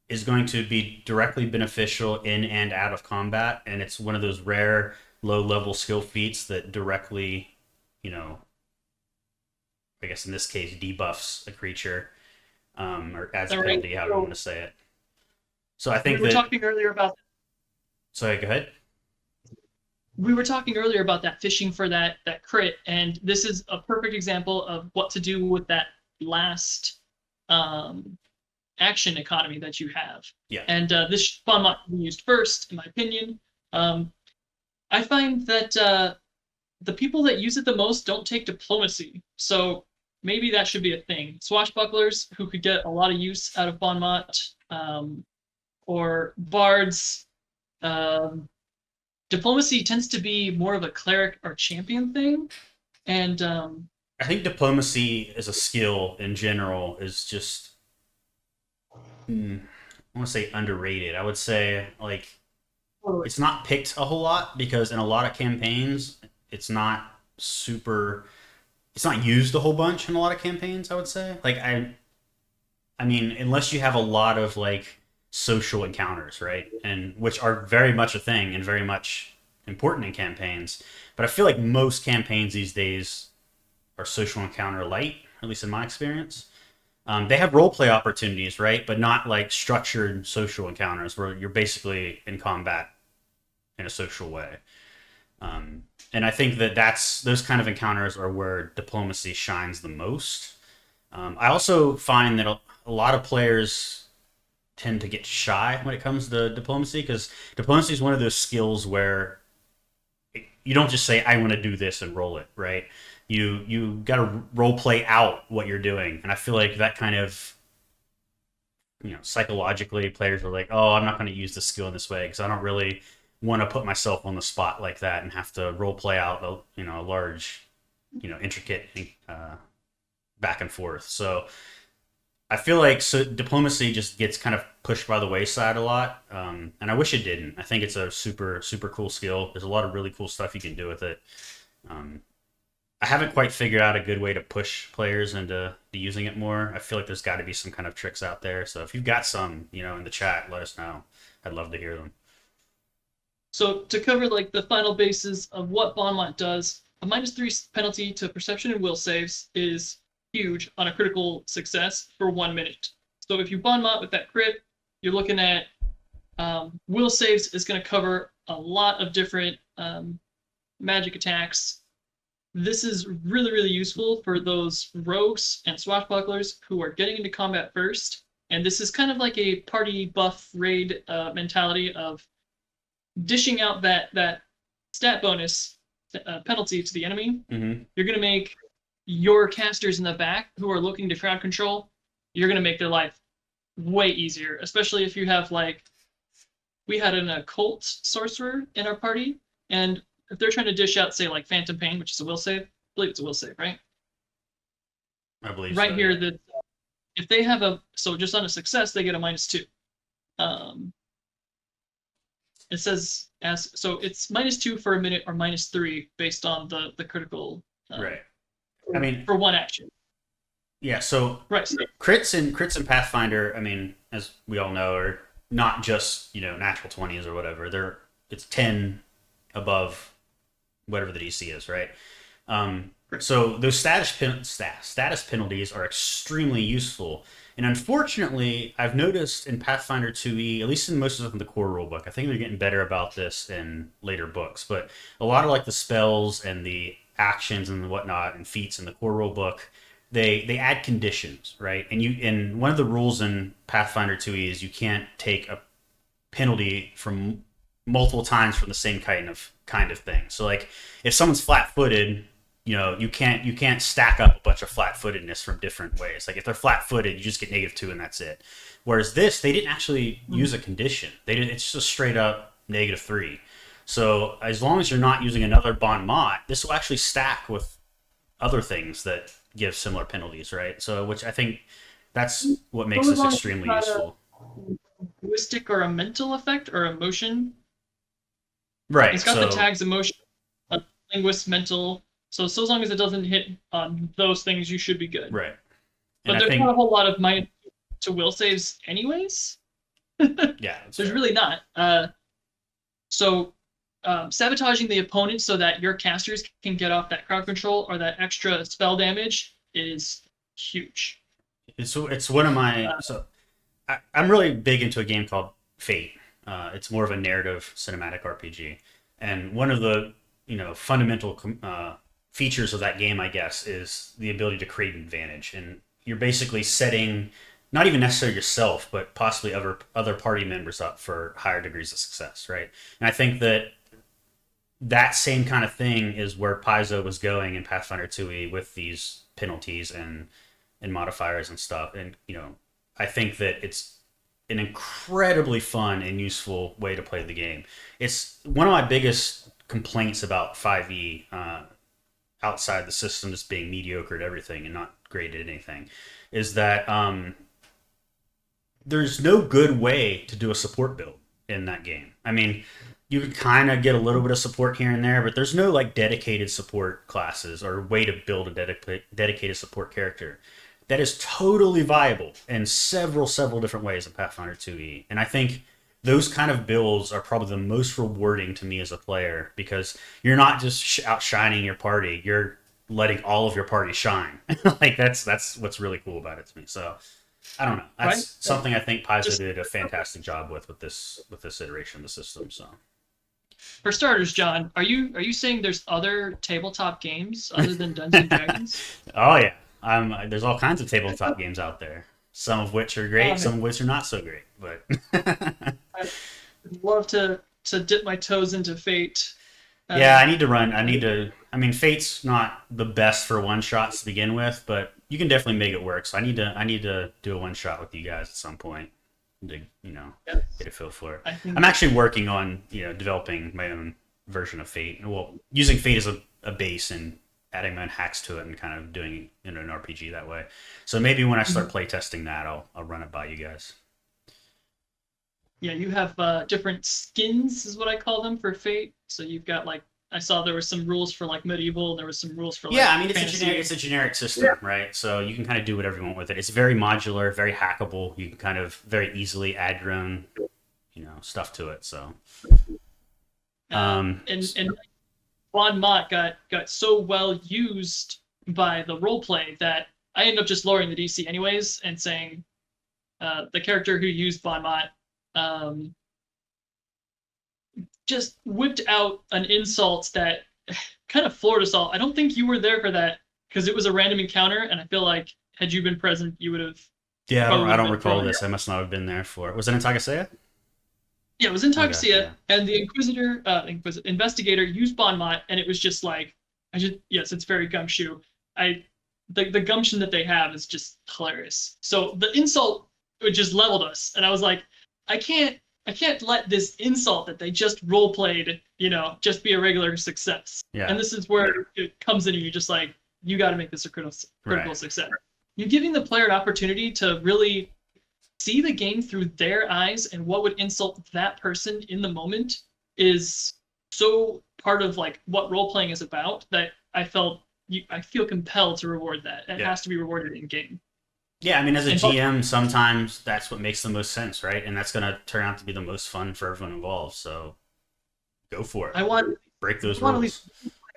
Speaker 1: is going to be directly beneficial in and out of combat, and it's one of those rare low-level skill feats that directly, I guess in this case, debuffs a creature, or adds a penalty, however you want to say it. So I think
Speaker 2: we were talking earlier about.
Speaker 1: Sorry, go ahead.
Speaker 2: We were talking earlier about that fishing for that crit, and this is a perfect example of what to do with that last action economy that you have.
Speaker 1: Yeah.
Speaker 2: And this Bon Mot can be used first, in my opinion. I find that the people that use it the most don't take diplomacy. So maybe that should be a thing. Swashbucklers who could get a lot of use out of Bon Mot, or bards. Um, Diplomacy tends to be more of a cleric or champion thing, and
Speaker 1: I think diplomacy as a skill in general is just, I want to say underrated. I would say like it's not picked a whole lot because in a lot of campaigns it's not super it's not used a whole bunch in a lot of campaigns, I would say. Like I mean, unless you have a lot of like social encounters, right? And which are very much a thing and very much important in campaigns. But I feel like most campaigns these days are social encounter light, at least in my experience. They have role play opportunities, right? But not like structured social encounters where you're basically in combat in a social way. And I think that that's those kind of encounters are where diplomacy shines the most. I also find that a lot of players tend to get shy when it comes to diplomacy because diplomacy is one of those skills where you don't just say I want to do this and roll it, right? You got to role play out what you're doing, and I feel like that kind of psychologically players are like, oh, I'm not going to use this skill in this way because I don't really want to put myself on the spot like that and have to role play out a large intricate back and forth. So I feel like diplomacy just gets kind of pushed by the wayside a lot, and I wish it didn't. I think it's a super super cool skill. There's a lot of really cool stuff you can do with it. Um, I haven't quite figured out a good way to push players into using it more. I feel like there's got to be some kind of tricks out there. So if you've got some, in the chat, let us know. I'd love to hear them.
Speaker 2: So to cover like the final basis of what Bon Mot does, a -3 penalty to perception and will saves is huge on a critical success for 1 minute. So if you Bon Mot with that crit, you're looking at will saves is going to cover a lot of different magic attacks. This is really, really useful for those rogues and swashbucklers who are getting into combat first. And this is kind of like a party buff raid mentality of dishing out that stat bonus penalty to the enemy.
Speaker 1: Mm-hmm.
Speaker 2: You're going to make your casters in the back who are looking to crowd control, you're going to make their life way easier, especially if you have like, we had an occult sorcerer in our party, and if they're trying to dish out, say, like Phantom Pain, which is a will save, I believe it's a will save, right?
Speaker 1: I believe
Speaker 2: right
Speaker 1: so,
Speaker 2: here
Speaker 1: yeah.
Speaker 2: that if they have so just on a success, they get a -2. It says so it's -2 for a minute or -3 based on the critical.
Speaker 1: Right. I mean,
Speaker 2: for one action.
Speaker 1: Yeah. So
Speaker 2: right. So,
Speaker 1: crits and Pathfinder. I mean, as we all know, are not just natural 20s or whatever. It's 10 above whatever the DC is, right? So those status penalties are extremely useful. And unfortunately, I've noticed in Pathfinder 2e, at least in most of the core rulebook, I think they're getting better about this in later books, but a lot of like the spells and the actions and whatnot and feats in the core rulebook, they add conditions, right? And one of the rules in Pathfinder 2e is you can't take a penalty from multiple times from the same kind of thing. So like if someone's flat-footed, you can't stack up a bunch of flat-footedness from different ways. Like if they're flat-footed, you just get -2 and that's it. Whereas this, they didn't actually use a condition. It's just straight up -3. So as long as you're not using another Bon Mot, this will actually stack with other things that give similar penalties, right? So which I think that's what makes this extremely useful.
Speaker 2: Linguistic or a mental effect or emotion.
Speaker 1: Right.
Speaker 2: It's got the tags emotion, linguist, mental. So as long as it doesn't hit on those things, you should be good.
Speaker 1: Right.
Speaker 2: But there's not a whole lot of -2 to will saves anyways.
Speaker 1: Yeah.
Speaker 2: There's really not. So sabotaging the opponent so that your casters can get off that crowd control or that extra spell damage is huge.
Speaker 1: It's one of my I'm really big into a game called Fate. It's more of a narrative cinematic RPG, and one of the fundamental features of that game, I guess, is the ability to create an advantage. And you're basically setting not even necessarily yourself, but possibly other party members up for higher degrees of success, right? And I think that same kind of thing is where Paizo was going in Pathfinder 2e with these penalties and modifiers and stuff. And I think that it's an incredibly fun and useful way to play the game. It's one of my biggest complaints about 5e, outside the system just being mediocre at everything and not great at anything, is that there's no good way to do a support build in that game. I mean, you can kind of get a little bit of support here and there, but there's no like dedicated support classes or way to build a dedicated support character that is totally viable in several different ways in Pathfinder 2e. And I think those kind of builds are probably the most rewarding to me as a player, because you're not just outshining your party, you're letting all of your party shine. Like that's what's really cool about it to me. So I don't know. That's
Speaker 2: Right.
Speaker 1: something I think Paizo did a fantastic job with this iteration of the system. So
Speaker 2: For starters, John, are you saying there's other tabletop games other than Dungeons and Dragons?
Speaker 1: oh yeah, there's all kinds of tabletop games out there. Some of which are great, some of which are not so great. But
Speaker 2: I'd love to dip my toes into Fate.
Speaker 1: yeah, I need to run. I mean, Fate's not the best for one shots to begin with, but you can definitely make it work. So I need to do a one shot with you guys at some point to
Speaker 2: Yes.
Speaker 1: get a feel for it.
Speaker 2: I think
Speaker 1: I'm actually working on developing my own version of Fate. Well, using Fate as a base and adding my own hacks to it and kind of doing an RPG that way. So maybe when I start playtesting that, I'll run it by you guys.
Speaker 2: yeah, you have different skins, is what I call them, for Fate. So you've got like, I saw there were some rules for like medieval, and there was some rules for like
Speaker 1: Yeah, I mean
Speaker 2: fantasy.
Speaker 1: it's a generic system, right? So you can kind of do whatever you want with it. It's very modular, very hackable. You can kind of very easily add your own, stuff to it. So,
Speaker 2: And Bon Mott got so well used by the roleplay that I ended up just lowering the DC anyways and saying the character who used Bon Mott just whipped out an insult that kind of floored us all. I don't think you were there for that because it was a random encounter, and I feel like had you been present, you would have.
Speaker 1: yeah, I don't
Speaker 2: been
Speaker 1: recall
Speaker 2: thrown.
Speaker 1: this. I must not have been there for it. Was it in Tagasea?
Speaker 2: Yeah, it was in
Speaker 1: Okay,
Speaker 2: Toxia,
Speaker 1: yeah.
Speaker 2: and the investigator used Bon Mott, and it was just like, yes, it's very gumshoe. The gumption that they have is just hilarious. So the insult, it just leveled us, and I was like, I can't let this insult that they just role played, just be a regular success.
Speaker 1: Yeah.
Speaker 2: And this is where it comes in, and you're just like, you got to make this a critical
Speaker 1: Right.
Speaker 2: success. You're giving the player an opportunity to really see the game through their eyes, and what would insult that person in the moment is so part of like what role playing is about that I feel compelled to reward that. It
Speaker 1: Yeah.
Speaker 2: has to be rewarded in game.
Speaker 1: Yeah, I mean, as a
Speaker 2: And
Speaker 1: GM, sometimes that's what makes the most sense, right? And that's going to turn out to be the most fun for everyone involved. So go for it.
Speaker 2: I want
Speaker 1: Break those
Speaker 2: I want
Speaker 1: rules.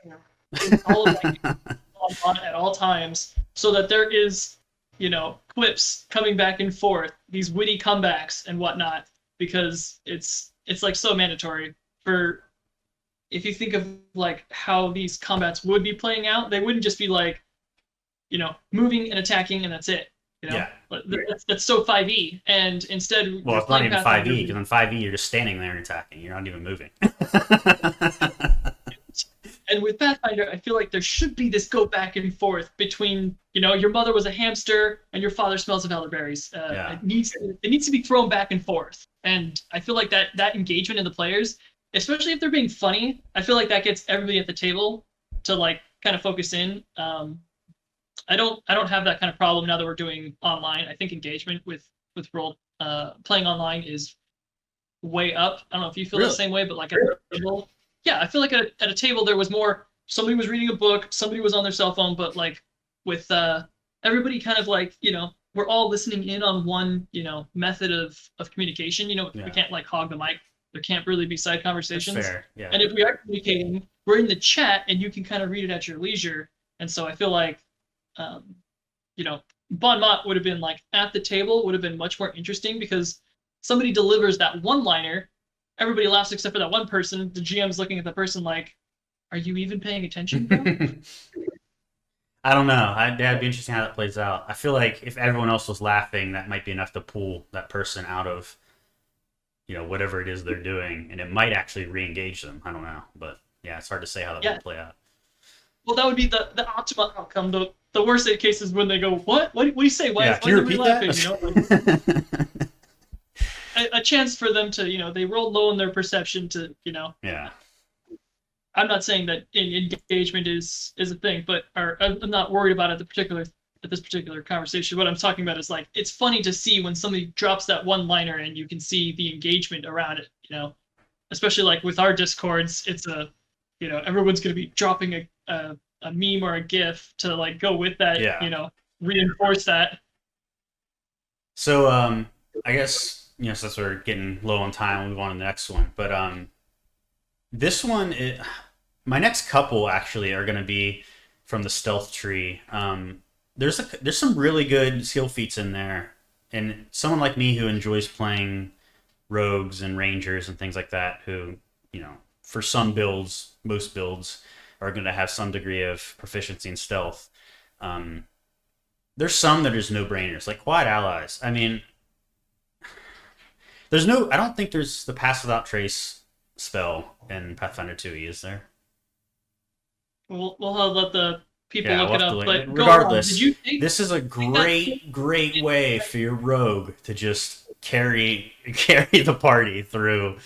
Speaker 2: in all of my games on at all times, so that there is, quips coming back and forth, these witty comebacks and whatnot, because it's like so mandatory for. If you think of like how these combats would be playing out, they wouldn't just be like, moving and attacking and that's it.
Speaker 1: Yeah.
Speaker 2: That's so 5e, and instead
Speaker 1: Well,
Speaker 2: you're
Speaker 1: it's not
Speaker 2: playing
Speaker 1: even
Speaker 2: Pathfinder.
Speaker 1: 5e, because in 5e, you're just standing there and attacking. You're not even moving.
Speaker 2: And with Pathfinder, I feel like there should be this go back and forth between, your mother was a hamster and your father smells of elderberries.
Speaker 1: Yeah.
Speaker 2: It needs to be thrown back and forth. And I feel like that engagement in the players, especially if they're being funny, I feel like that gets everybody at the table to like kind of focus in. I don't have that kind of problem now that we're doing online. I think engagement with role playing online is way up. I don't know if you feel
Speaker 1: Really?
Speaker 2: the same way, but like at a table, yeah, I feel like at a table there was more. Somebody was reading a book, somebody was on their cell phone, but like with everybody kind of like we're all listening in on one method of communication.
Speaker 1: Yeah.
Speaker 2: We can't like hog the mic. There can't really be side
Speaker 1: That's
Speaker 2: conversations.
Speaker 1: fair. Yeah.
Speaker 2: And if we are communicating, we're in the chat, and you can kind of read it at your leisure. And so I feel like, Bon Mott would have been like at the table would have been much more interesting because somebody delivers that one-liner, everybody laughs except for that one person. The GM's looking at the person like, "Are you even paying attention, bro?"
Speaker 1: I don't know. That'd be interesting how that plays out. I feel like if everyone else was laughing, that might be enough to pull that person out of, whatever it is they're doing, and it might actually re-engage them. I don't know, but yeah, it's hard to say how that
Speaker 2: Yeah.
Speaker 1: would play out.
Speaker 2: Well, that would be the optimal outcome. The the worst case is when they go, what do you say? Why,
Speaker 1: Yeah,
Speaker 2: why
Speaker 1: can you
Speaker 2: are we
Speaker 1: repeat
Speaker 2: laughing? You know, like,
Speaker 1: that?
Speaker 2: a chance for them to, they roll low in their perception to,
Speaker 1: Yeah.
Speaker 2: I'm not saying that engagement is a thing, but I'm not worried about it at this particular conversation. What I'm talking about is like it's funny to see when somebody drops that one liner and you can see the engagement around it. Especially like with our discords, it's everyone's gonna be dropping a meme or a GIF to like go with that.
Speaker 1: Yeah.
Speaker 2: Reinforce that.
Speaker 1: So I guess since we're getting low on time, we'll move on to the next one. But this one, my next couple actually are going to be from the stealth tree. There's some really good skill feats in there, and someone like me who enjoys playing rogues and rangers and things like that, who for some builds, most builds are going to have some degree of proficiency in stealth. There's some that are just no brainers, like quad allies. I mean, I don't think there's the pass without trace spell in Pathfinder 2e, is there?
Speaker 2: We'll let the people
Speaker 1: Yeah,
Speaker 2: look
Speaker 1: we'll
Speaker 2: it
Speaker 1: have to
Speaker 2: up.
Speaker 1: look.
Speaker 2: But
Speaker 1: Regardless,
Speaker 2: did you take
Speaker 1: this is a
Speaker 2: that?
Speaker 1: great way for your rogue to just carry the party through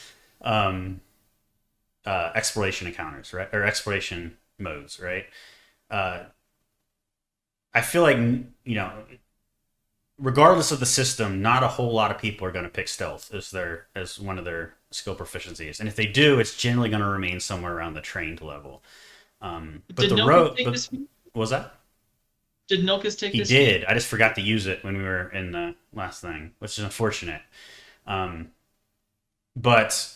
Speaker 1: exploration encounters, right? Or exploration modes, right? Uh, I feel like regardless of the system, not a whole lot of people are going to pick stealth as one of their skill proficiencies, and if they do, it's generally going to remain somewhere around the trained level. But
Speaker 2: Did
Speaker 1: the
Speaker 2: Nilkus
Speaker 1: rogue,
Speaker 2: take
Speaker 1: but
Speaker 2: this?
Speaker 1: what was that?
Speaker 2: Did Nilkus take
Speaker 1: He
Speaker 2: this?
Speaker 1: did. I just forgot to use it when we were in the last thing, which is unfortunate. But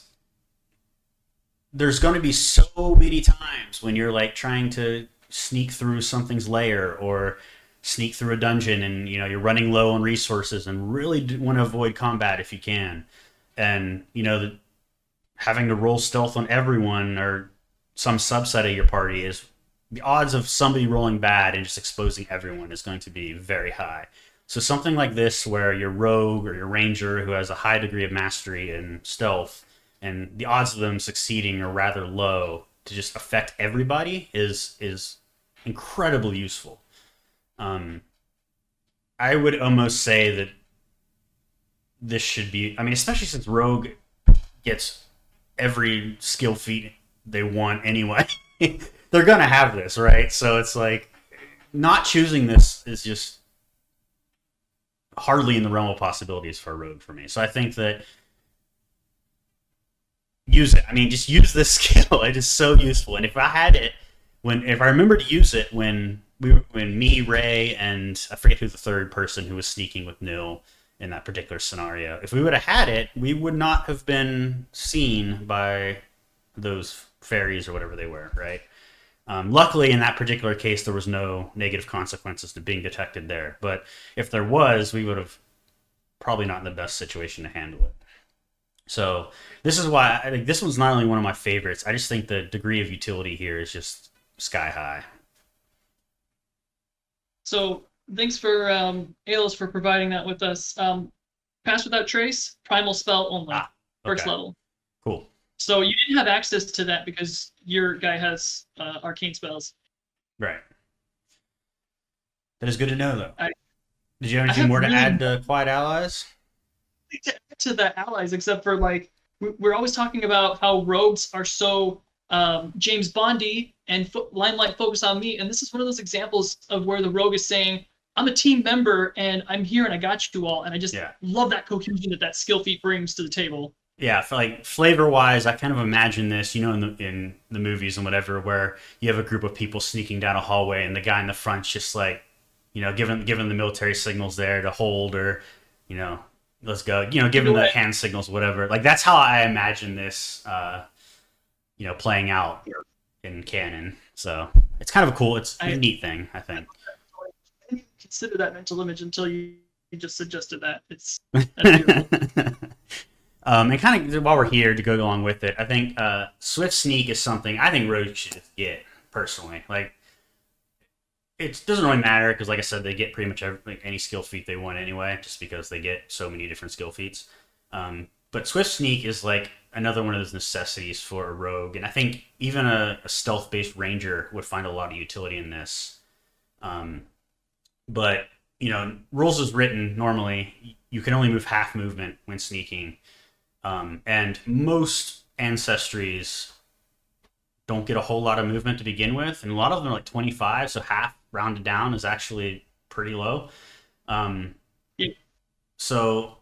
Speaker 1: there's going to be so many times when you're like trying to sneak through something's lair or sneak through a dungeon, and you're running low on resources and really want to avoid combat if you can, and having to roll stealth on everyone or some subset of your party is the odds of somebody rolling bad and just exposing everyone is going to be very high. So something like this, where your rogue or your ranger who has a high degree of mastery in stealth, and the odds of them succeeding are rather low to just affect everybody, is incredibly useful. I would almost say that this should be. I mean, especially since rogue gets every skill feat they want anyway. They're gonna have this, right? So it's like not choosing this is just hardly in the realm of possibilities for a rogue for me. So I think that use it. I mean, just use this skill. It is so useful. And if I had it, if I remember to use it when me, Ray, and I forget who the third person who was sneaking with Nil in that particular scenario, if we would have had it, we would not have been seen by those fairies or whatever they were, right? Luckily, in that particular case, there was no negative consequences to being detected there. But if there was, we would have probably not in the best situation to handle it. So this is why I think this one's not only one of my favorites. I just think the degree of utility here is just sky high.
Speaker 2: So thanks for Alos for providing that with us. Pass without trace, primal spell only, first level.
Speaker 1: Cool.
Speaker 2: So you didn't have access to that because your guy has arcane spells.
Speaker 1: Right. That is good to know, though. Did you have
Speaker 2: I
Speaker 1: anything
Speaker 2: have
Speaker 1: more to
Speaker 2: really
Speaker 1: add to Quiet Allies?
Speaker 2: to the allies, except for like we're always talking about how rogues are so James Bondy and limelight focus on me, and this is one of those examples of where the rogue is saying, I'm a team member and I'm here and I got you all, and I just love that cohesion that skill feat brings to the table.
Speaker 1: Yeah, for like flavor wise, I kind of imagine this, in the movies and whatever, where you have a group of people sneaking down a hallway and the guy in the front's just like, giving the military signals there to hold, or let's go, giving the hand signals, whatever. Like that's how I imagine this, playing out in canon. So it's kind of it's a neat thing, I think.
Speaker 2: I didn't consider that mental image until you just suggested that. That's beautiful.
Speaker 1: And kind of while we're here to go along with it, I think Swift Sneak is something I think rogues should just get personally. Like, it doesn't really matter because, like I said, they get pretty much any skill feat they want anyway, just because they get so many different skill feats. But Swift Sneak is like another one of those necessities for a rogue, and I think even a stealth-based ranger would find a lot of utility in this. But rules is written normally. You can only move half movement when sneaking, and most ancestries don't get a whole lot of movement to begin with, and a lot of them are like 25, so half rounded down is actually pretty low. Um,
Speaker 2: Yeah.
Speaker 1: so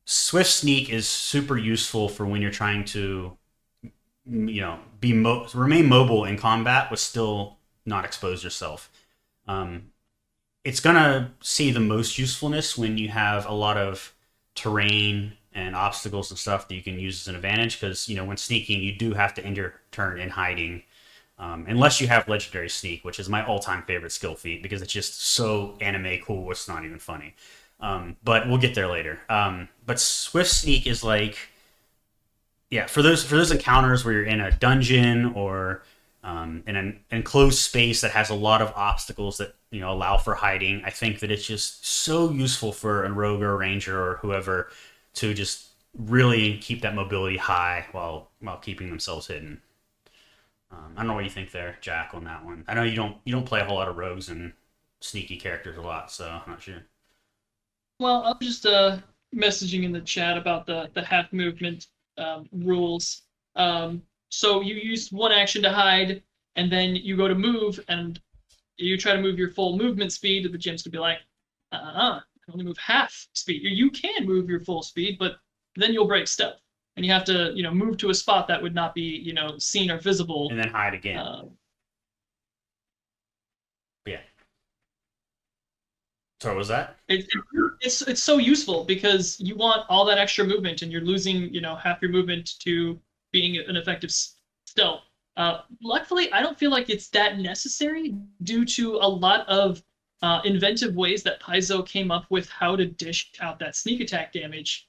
Speaker 1: Swift Sneak is super useful for when you're trying to, remain mobile in combat, but still not expose yourself. Um, it's gonna see the most usefulness when you have a lot of terrain and obstacles and stuff that you can use as an advantage. Because when sneaking, you do have to end your turn in hiding, unless you have legendary sneak, which is my all-time favorite skill feat because it's just so anime cool. It's not even funny. But we'll get there later. But Swift Sneak is like, yeah, for those encounters where you're in a dungeon or in an enclosed space that has a lot of obstacles that allow for hiding. I think that it's just so useful for a rogue or a ranger or whoever to just really keep that mobility high while keeping themselves hidden. I don't know what you think there, Jack, on that one. I know you don't play a whole lot of rogues and sneaky characters a lot, so I'm not sure.
Speaker 2: Well, I'm just messaging in the chat about the half movement rules. So you use one action to hide, and then you go to move, and you try to move your full movement speed. The gym's gonna be like, I can only move half speed. You can move your full speed, but then you'll break stuff, and you have to move to a spot that would not be seen or visible.
Speaker 1: And then hide again. Yeah. So what was that?
Speaker 2: It's so useful because you want all that extra movement, and you're losing half your movement to being an effective stealth. Luckily, I don't feel like it's that necessary due to a lot of inventive ways that Paizo came up with how to dish out that sneak attack damage.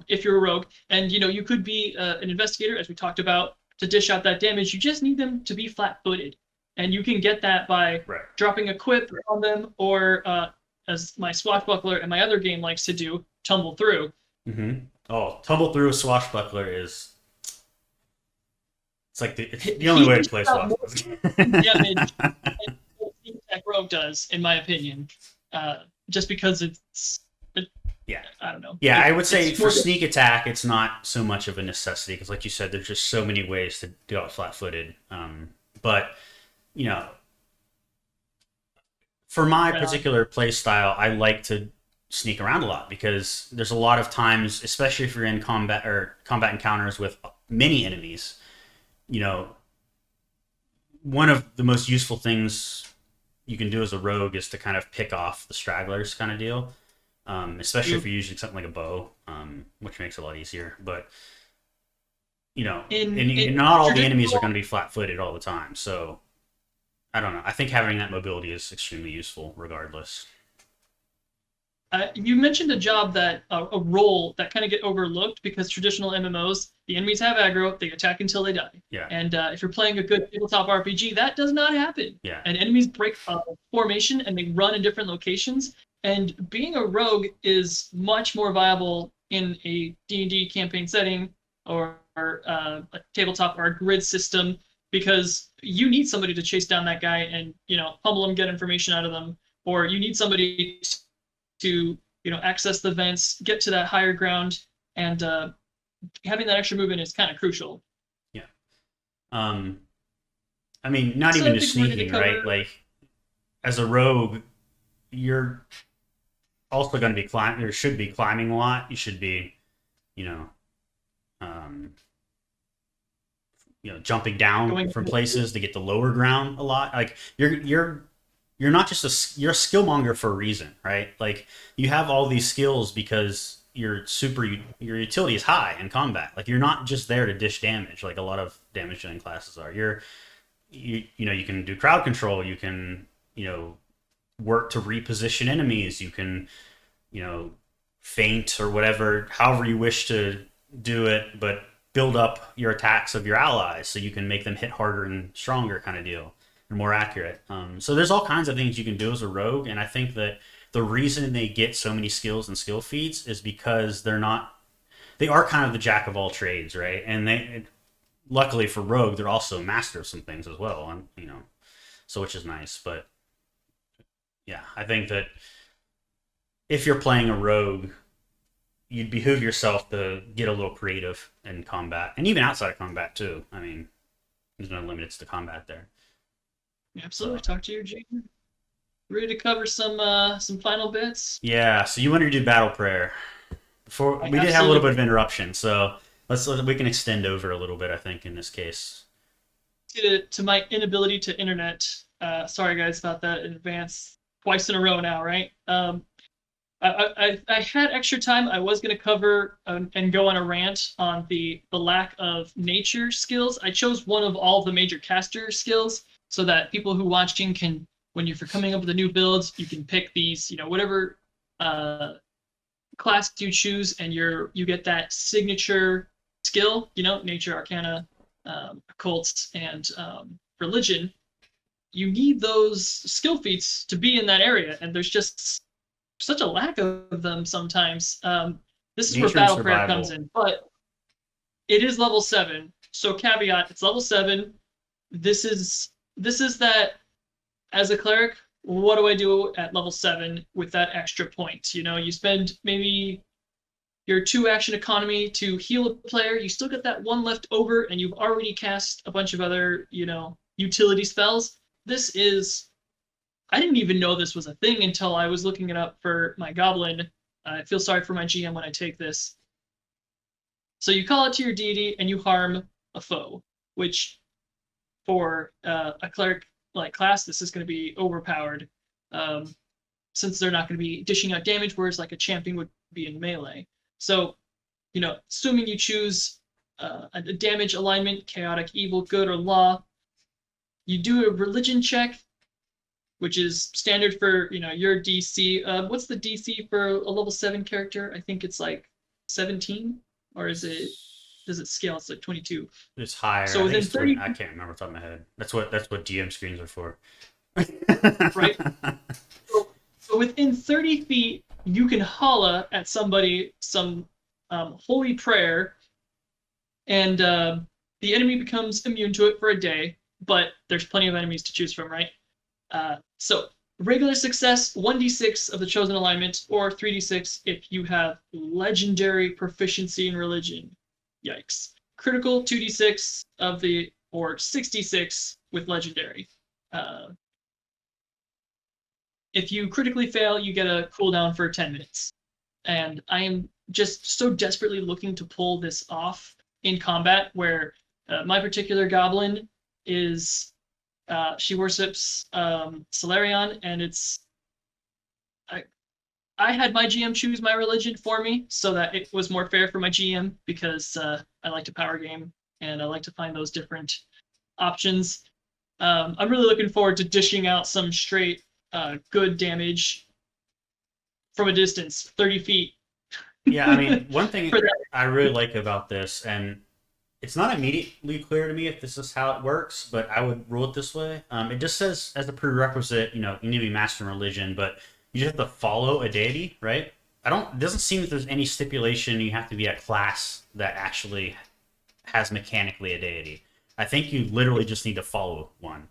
Speaker 2: If you're a rogue, and you could be an investigator, as we talked about, to dish out that damage. You just need them to be flat-footed, and you can get that by dropping a quip on them, or as my swashbuckler and my other game likes to do, tumble through.
Speaker 1: Mm-hmm. Oh, tumble through a swashbuckler is it's like it's the only way to play swashbuckler.
Speaker 2: Damage attack rogue does, in my opinion, just because
Speaker 1: yeah,
Speaker 2: I don't know.
Speaker 1: Yeah, I would say for sneak attack, it's not so much of a necessity because, like you said, there's just so many ways to do it flat-footed. But for my particular play style, I like to sneak around a lot because there's a lot of times, especially if you're in combat or combat encounters with many enemies, one of the most useful things you can do as a rogue is to kind of pick off the stragglers kind of deal. Especially if you're using something like a bow, which makes it a lot easier. But not all the enemies are going to be flat-footed all the time. So I don't know. I think having that mobility is extremely useful, regardless.
Speaker 2: You mentioned a job that a role that kind of get overlooked because traditional MMOs, the enemies have aggro, they attack until they die.
Speaker 1: Yeah.
Speaker 2: And if you're playing a good tabletop RPG, that does not happen.
Speaker 1: Yeah.
Speaker 2: And enemies break formation and they run in different locations. And being a rogue is much more viable in a D&D campaign setting or a tabletop or a grid system because you need somebody to chase down that guy and pummel them, get information out of them, or you need somebody to access the vents, get to that higher ground, and having that extra movement is kind of crucial.
Speaker 1: Yeah. I mean, not even just sneaking, right? Like, as a rogue, you're also going to be climbing, or should be climbing a lot. You should be, jumping down from places to get to lower ground a lot. Like you're not just you're a skill monger for a reason, right? Like you have all these skills because your utility is high in combat. Like you're not just there to dish damage like a lot of damage dealing classes are. You can do crowd control. You can work to reposition enemies. You can feint or whatever, however you wish to do it, but build up your attacks of your allies so you can make them hit harder and stronger kind of deal and more accurate. So there's all kinds of things you can do as a rogue, and I think that the reason they get so many skills and skill feats is because they are kind of the jack of all trades, right? And luckily for rogue, they're also master of some things as well, so which is nice. But Yeah, I think that if you're playing a rogue, you'd behoove yourself to get a little creative in combat, and even outside of combat too. I mean, there's no limits to combat there.
Speaker 2: Absolutely.
Speaker 1: So
Speaker 2: Talk to your GM. Ready to cover some final bits?
Speaker 1: yeah, so you wanted to do battle prayer before
Speaker 2: I
Speaker 1: we did have a little bit
Speaker 2: absolutely
Speaker 1: of interruption, so we can extend over a little bit. I think in this case.
Speaker 2: to my inability to internet. Sorry guys about that in advance. Twice in a row now, right? I had extra time. I was going to cover and go on a rant on the lack of nature skills. I chose one of all the major caster skills so that people who watching can, when you're coming up with the new builds, you can pick these, whatever uh, class you choose, and you get that signature skill. Nature, Arcana, occults, and religion. You need those skill feats to be in that area, and there's just such a lack of them sometimes. This is where
Speaker 1: Nature and
Speaker 2: battle prayer comes
Speaker 1: survival.
Speaker 2: in, but it is level 7. So caveat, it's level 7. This is that as a cleric, what do I do at level 7 with that extra point? You spend maybe your 2 action economy to heal a player, you still get that one left over, and you've already cast a bunch of other, utility spells. This is I didn't even know this was a thing until I was looking it up for my goblin. I feel sorry for my GM when I take this. So you call it to your deity and you harm a foe, which for a cleric like class, this is going to be overpowered, um, since they're not going to be dishing out damage, whereas like a champion would be in melee. So, assuming you choose a damage alignment, chaotic, evil, good, or law, you do a religion check, which is standard for your DC. What's the DC for a level 7 character? I think it's like 17, or does it scale? It's like 22.
Speaker 1: It's higher.
Speaker 2: So
Speaker 1: I think
Speaker 2: within
Speaker 1: it's 20.
Speaker 2: 30,
Speaker 1: I can't remember off the top of my head. That's what DM screens are for.
Speaker 2: right? So within 30 feet, you can holla at somebody some holy prayer, and the enemy becomes immune to it for a day. But there's plenty of enemies to choose from, right? So regular success, 1d6 of the chosen alignment, or 3d6 if you have legendary proficiency in religion. Yikes. Critical, 2d6 of or 6d6 with legendary. If you critically fail, you get a cooldown for 10 minutes. And I am just so desperately looking to pull this off in combat, where my particular goblin is she worships Solarion, and I had my GM choose my religion for me so that it was more fair for my GM, because I like to power game and I like to find those different options. I'm really looking forward to dishing out some straight good damage from a distance, 30 feet.
Speaker 1: Yeah, I mean, one thing
Speaker 2: For that.
Speaker 1: I really like about this, and it's not immediately clear to me if this is how it works, but I would rule it this way. It just says as a prerequisite, you need to be master in religion, but you just have to follow a deity, right? It doesn't seem that there's any stipulation you have to be a class that actually has mechanically a deity. I think you literally just need to follow one.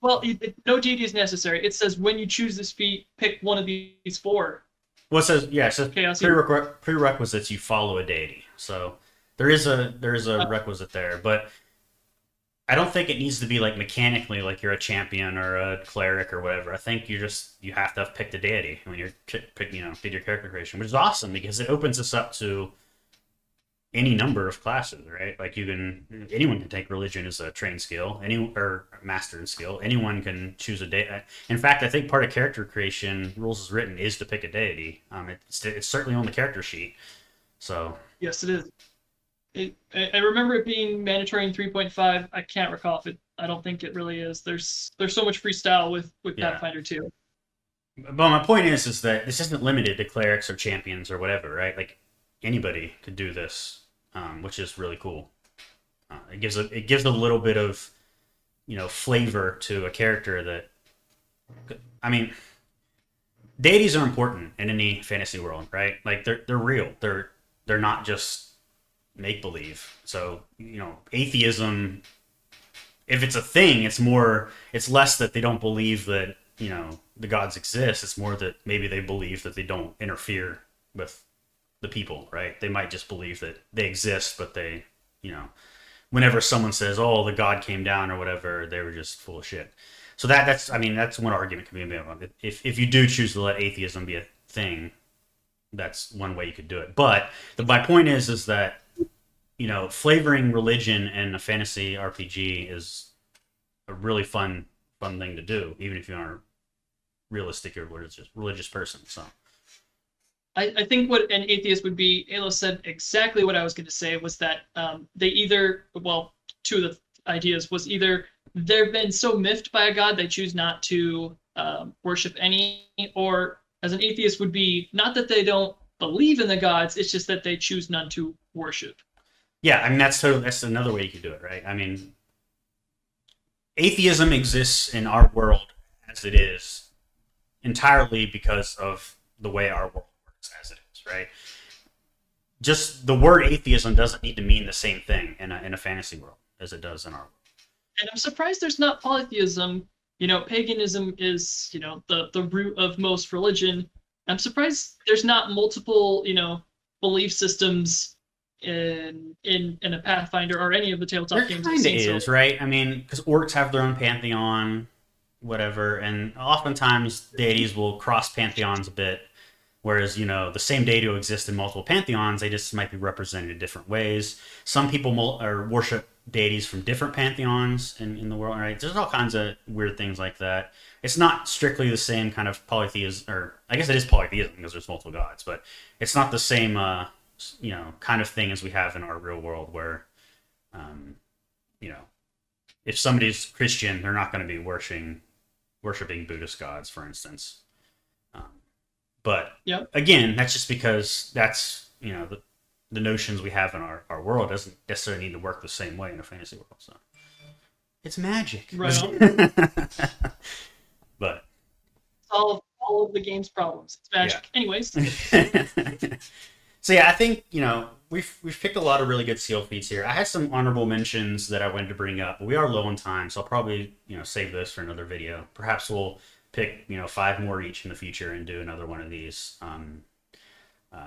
Speaker 2: Well, no deity is necessary. It says when you choose this feat, pick one of these 4.
Speaker 1: Well, it says
Speaker 2: Chaos.
Speaker 1: prerequisites. You follow a deity, so there is a requisite there, but I don't think it needs to be like mechanically like you're a champion or a cleric or whatever. I think you have to have picked a deity when you're did your character creation, which is awesome because it opens us up to any number of classes, right? Like anyone can take religion as a trained skill, or mastered skill. Anyone can choose a deity. In fact, I think part of character creation rules as written is to pick a deity. It's certainly on the character sheet. So
Speaker 2: Yes, it is. I remember it being mandatory in 3.5. I can't recall if it. I don't think it really is. There's so much freestyle with
Speaker 1: yeah.
Speaker 2: Pathfinder 2.
Speaker 1: But my point is that this isn't limited to clerics or champions or whatever, right? Like anybody could do this, which is really cool. It gives a little bit of flavor to a character that, I mean, deities are important in any fantasy world, right? Like they're real. They're not just make believe. So atheism, if it's a thing, it's less that they don't believe that the gods exist. It's more that maybe they believe that they don't interfere with the people, right? They might just believe that they exist, but they, you know, whenever someone says, "Oh, the god came down" or whatever, they were just full of shit. So that's I mean that's one argument can be made about it. If you do choose to let atheism be a thing, that's one way you could do it. But my point is that flavoring religion in a fantasy RPG is a really fun thing to do, even if you aren't a realistic or religious person. So
Speaker 2: I think what an atheist would be, Alo said exactly what I was going to say, was that they either, well, two of the ideas was either they've been so miffed by a god they choose not to worship any, or as an atheist would be not that they don't believe in the gods, it's just that they choose none to worship.
Speaker 1: yeah, I mean that's another way you could do it, right? I mean, atheism exists in our world as it is entirely because of the way our world works as it is, right? Just the word atheism doesn't need to mean the same thing in a fantasy world as it does in our world.
Speaker 2: And I'm surprised there's not polytheism. Paganism is, the root of most religion. I'm surprised there's not multiple, belief systems in a Pathfinder or any of the tabletop games.
Speaker 1: There kind of is, right? I mean, because orcs have their own pantheon, whatever, and oftentimes deities will cross pantheons a bit. Whereas, the same deity will exist in multiple pantheons, they just might be represented in different ways. Some people worship deities from different pantheons in the world, right? There's all kinds of weird things like that. It's not strictly the same kind of polytheism, or I guess it is polytheism because there's multiple gods, but it's not the same, kind of thing as we have in our real world where, um, if somebody's Christian, they're not going to be worshiping Buddhist gods, for instance. But
Speaker 2: yep.
Speaker 1: Again, that's just because that's the notions we have in our world doesn't necessarily need to work the same way in a fantasy world. So it's magic,
Speaker 2: right?
Speaker 1: But
Speaker 2: solve all of the game's problems. It's magic,
Speaker 1: yeah.
Speaker 2: Anyways.
Speaker 1: So yeah, I think we've picked a lot of really good seal feats here. I had some honorable mentions that I wanted to bring up, but we are low on time, so I'll probably save those for another video. Perhaps we'll pick 5 more each in the future and do another one of these.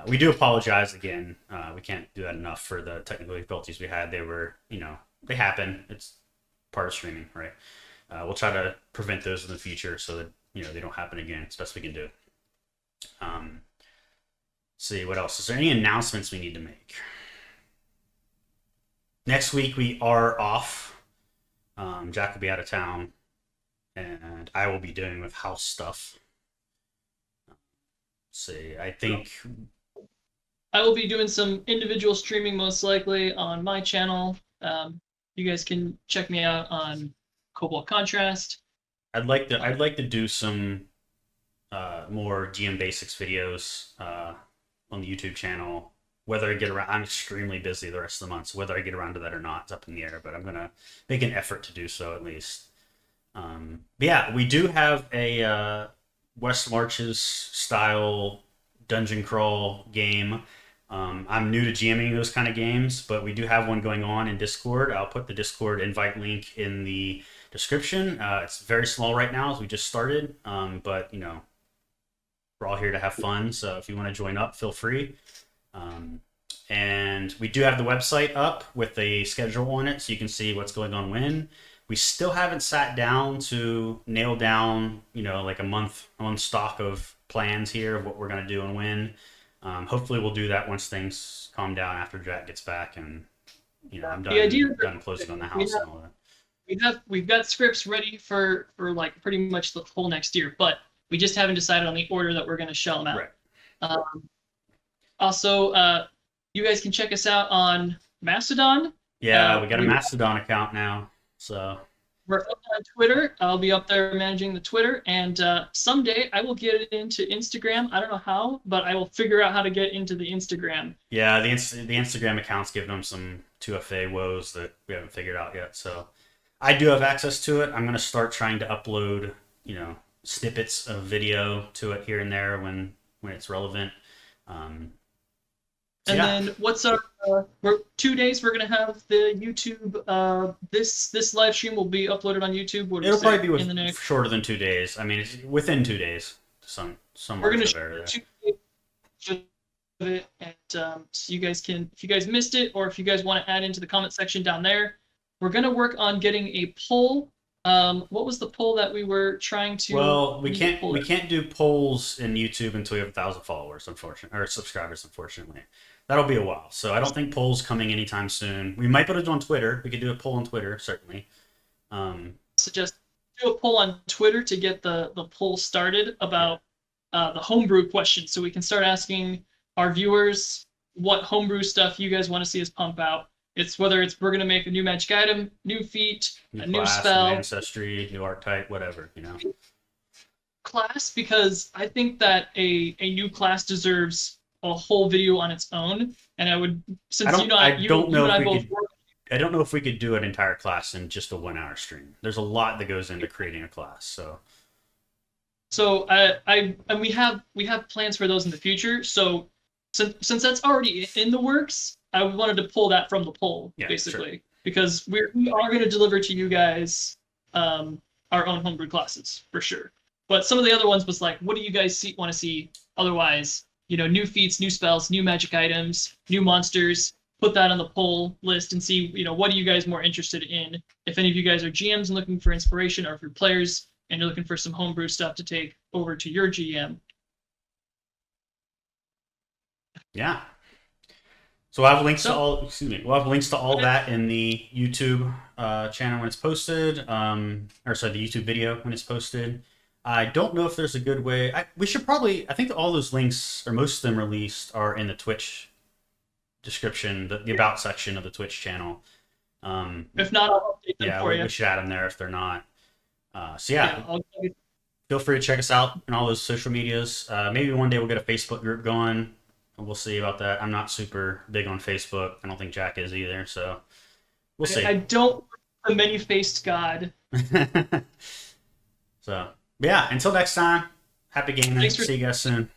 Speaker 1: We do apologize again. We can't do that enough for the technical difficulties we had. They were they happen. It's part of streaming, right? We'll try to prevent those in the future so that they don't happen again. It's best we can do. See what else. Is there any announcements we need to make? Next week we are off. Jack will be out of town. And I will be doing with house stuff. Let's see, I think
Speaker 2: I will be doing some individual streaming most likely on my channel. You guys can check me out on Cobalt Contrast.
Speaker 1: I'd like to do some more GM Basics videos on the YouTube channel. Whether I get around, I'm extremely busy the rest of the month, so whether I get around to that or not, it's up in the air. But I'm gonna make an effort to do so at least. But yeah, we do have a West Marches style dungeon crawl game. I'm new to GMing those kind of games, but we do have one going on in Discord. I'll put the Discord invite link in the description. It's very small right now as we just started, but we're all here to have fun. So if you want to join up, feel free. And we do have the website up with a schedule on it, so you can see what's going on when. We still haven't sat down to nail down, like a month stock of plans here of what we're going to do and when. Hopefully we'll do that once things calm down after Jack gets back and, I'm done closing on the house and all that.
Speaker 2: We've got scripts ready for like pretty much the whole next year, but we just haven't decided on the order that we're going to shell them out.
Speaker 1: Right.
Speaker 2: Also, you guys can check us out on Mastodon.
Speaker 1: Yeah, we got a Mastodon account now. So
Speaker 2: we're up on Twitter. I'll be up there managing the Twitter, and someday I will get it into Instagram. I don't know how, but I will figure out how to get into the Instagram.
Speaker 1: Yeah, the Instagram account's giving them some 2FA woes that we haven't figured out yet. So I do have access to it. I'm going to start trying to upload, snippets of video to it here and there when it's relevant.
Speaker 2: And
Speaker 1: Yeah,
Speaker 2: then what's our we're 2 days we're gonna have the YouTube this live stream will be uploaded on YouTube. What do we
Speaker 1: it'll probably
Speaker 2: say
Speaker 1: be
Speaker 2: in the next?
Speaker 1: shorter than 2 days. I mean, it's within 2 days. Some
Speaker 2: We're
Speaker 1: margin
Speaker 2: gonna
Speaker 1: of
Speaker 2: shoot
Speaker 1: error there.
Speaker 2: 2 of it, and so you guys can, if you guys missed it, or if you guys want to add into the comment section down there, we're gonna work on getting a poll. What was the poll that we were trying to?
Speaker 1: Well, we
Speaker 2: we need to
Speaker 1: can't
Speaker 2: pull
Speaker 1: we
Speaker 2: it.
Speaker 1: can't do polls in YouTube until we have 1,000 followers, unfortunately, or subscribers, unfortunately. That'll be a while. So I don't think polls coming anytime soon. We might be able to do it on Twitter. We could do a poll on Twitter, certainly.
Speaker 2: Suggest do a poll on Twitter to get the poll started about the homebrew question, so we can start asking our viewers what homebrew stuff you guys want to see us pump out. It's whether it's we're gonna make a new magic item, new feat,
Speaker 1: New
Speaker 2: a new
Speaker 1: class,
Speaker 2: spell,
Speaker 1: new ancestry, new archetype, whatever,
Speaker 2: class, because I think that a new class deserves a whole video on its own. And I would,
Speaker 1: I
Speaker 2: since
Speaker 1: don't I
Speaker 2: you
Speaker 1: don't know
Speaker 2: and
Speaker 1: if
Speaker 2: I
Speaker 1: we
Speaker 2: both
Speaker 1: could
Speaker 2: work.
Speaker 1: I don't know if we could do an entire class in just a 1 hour stream. There's a lot that goes into creating a class, so
Speaker 2: So and we have plans for those in the future. So since that's already in the works, I wanted to pull that from the poll,
Speaker 1: yeah,
Speaker 2: basically,
Speaker 1: sure.
Speaker 2: because we are going to deliver to you guys our own homebrew classes for sure. But some of the other ones was like, what do you guys want to see? Otherwise, new feats, new spells, new magic items, new monsters. Put that on the poll list and see, what are you guys more interested in? If any of you guys are GMs and looking for inspiration, or if you're players and you're looking for some homebrew stuff to take over to your GM.
Speaker 1: Yeah. So we'll have links to all. Excuse me. We'll have links to all that in the YouTube channel when it's posted. Or sorry, the YouTube video when it's posted. I don't know if there's a good way. We should probably. I think that all those links, or most of them released, are in the Twitch description, the about section of the Twitch channel.
Speaker 2: If not, I'll update them
Speaker 1: Yeah,
Speaker 2: for you.
Speaker 1: we should add them there if they're not. So yeah,
Speaker 2: I'll
Speaker 1: feel free to check us out on all those social medias. Maybe one day we'll get a Facebook group going. We'll see about that. I'm not super big on Facebook. I don't think Jack is either. So we'll see.
Speaker 2: I don't the many-faced god.
Speaker 1: So yeah, until next time. Happy gaming.
Speaker 2: Thanks for-
Speaker 1: See you guys soon.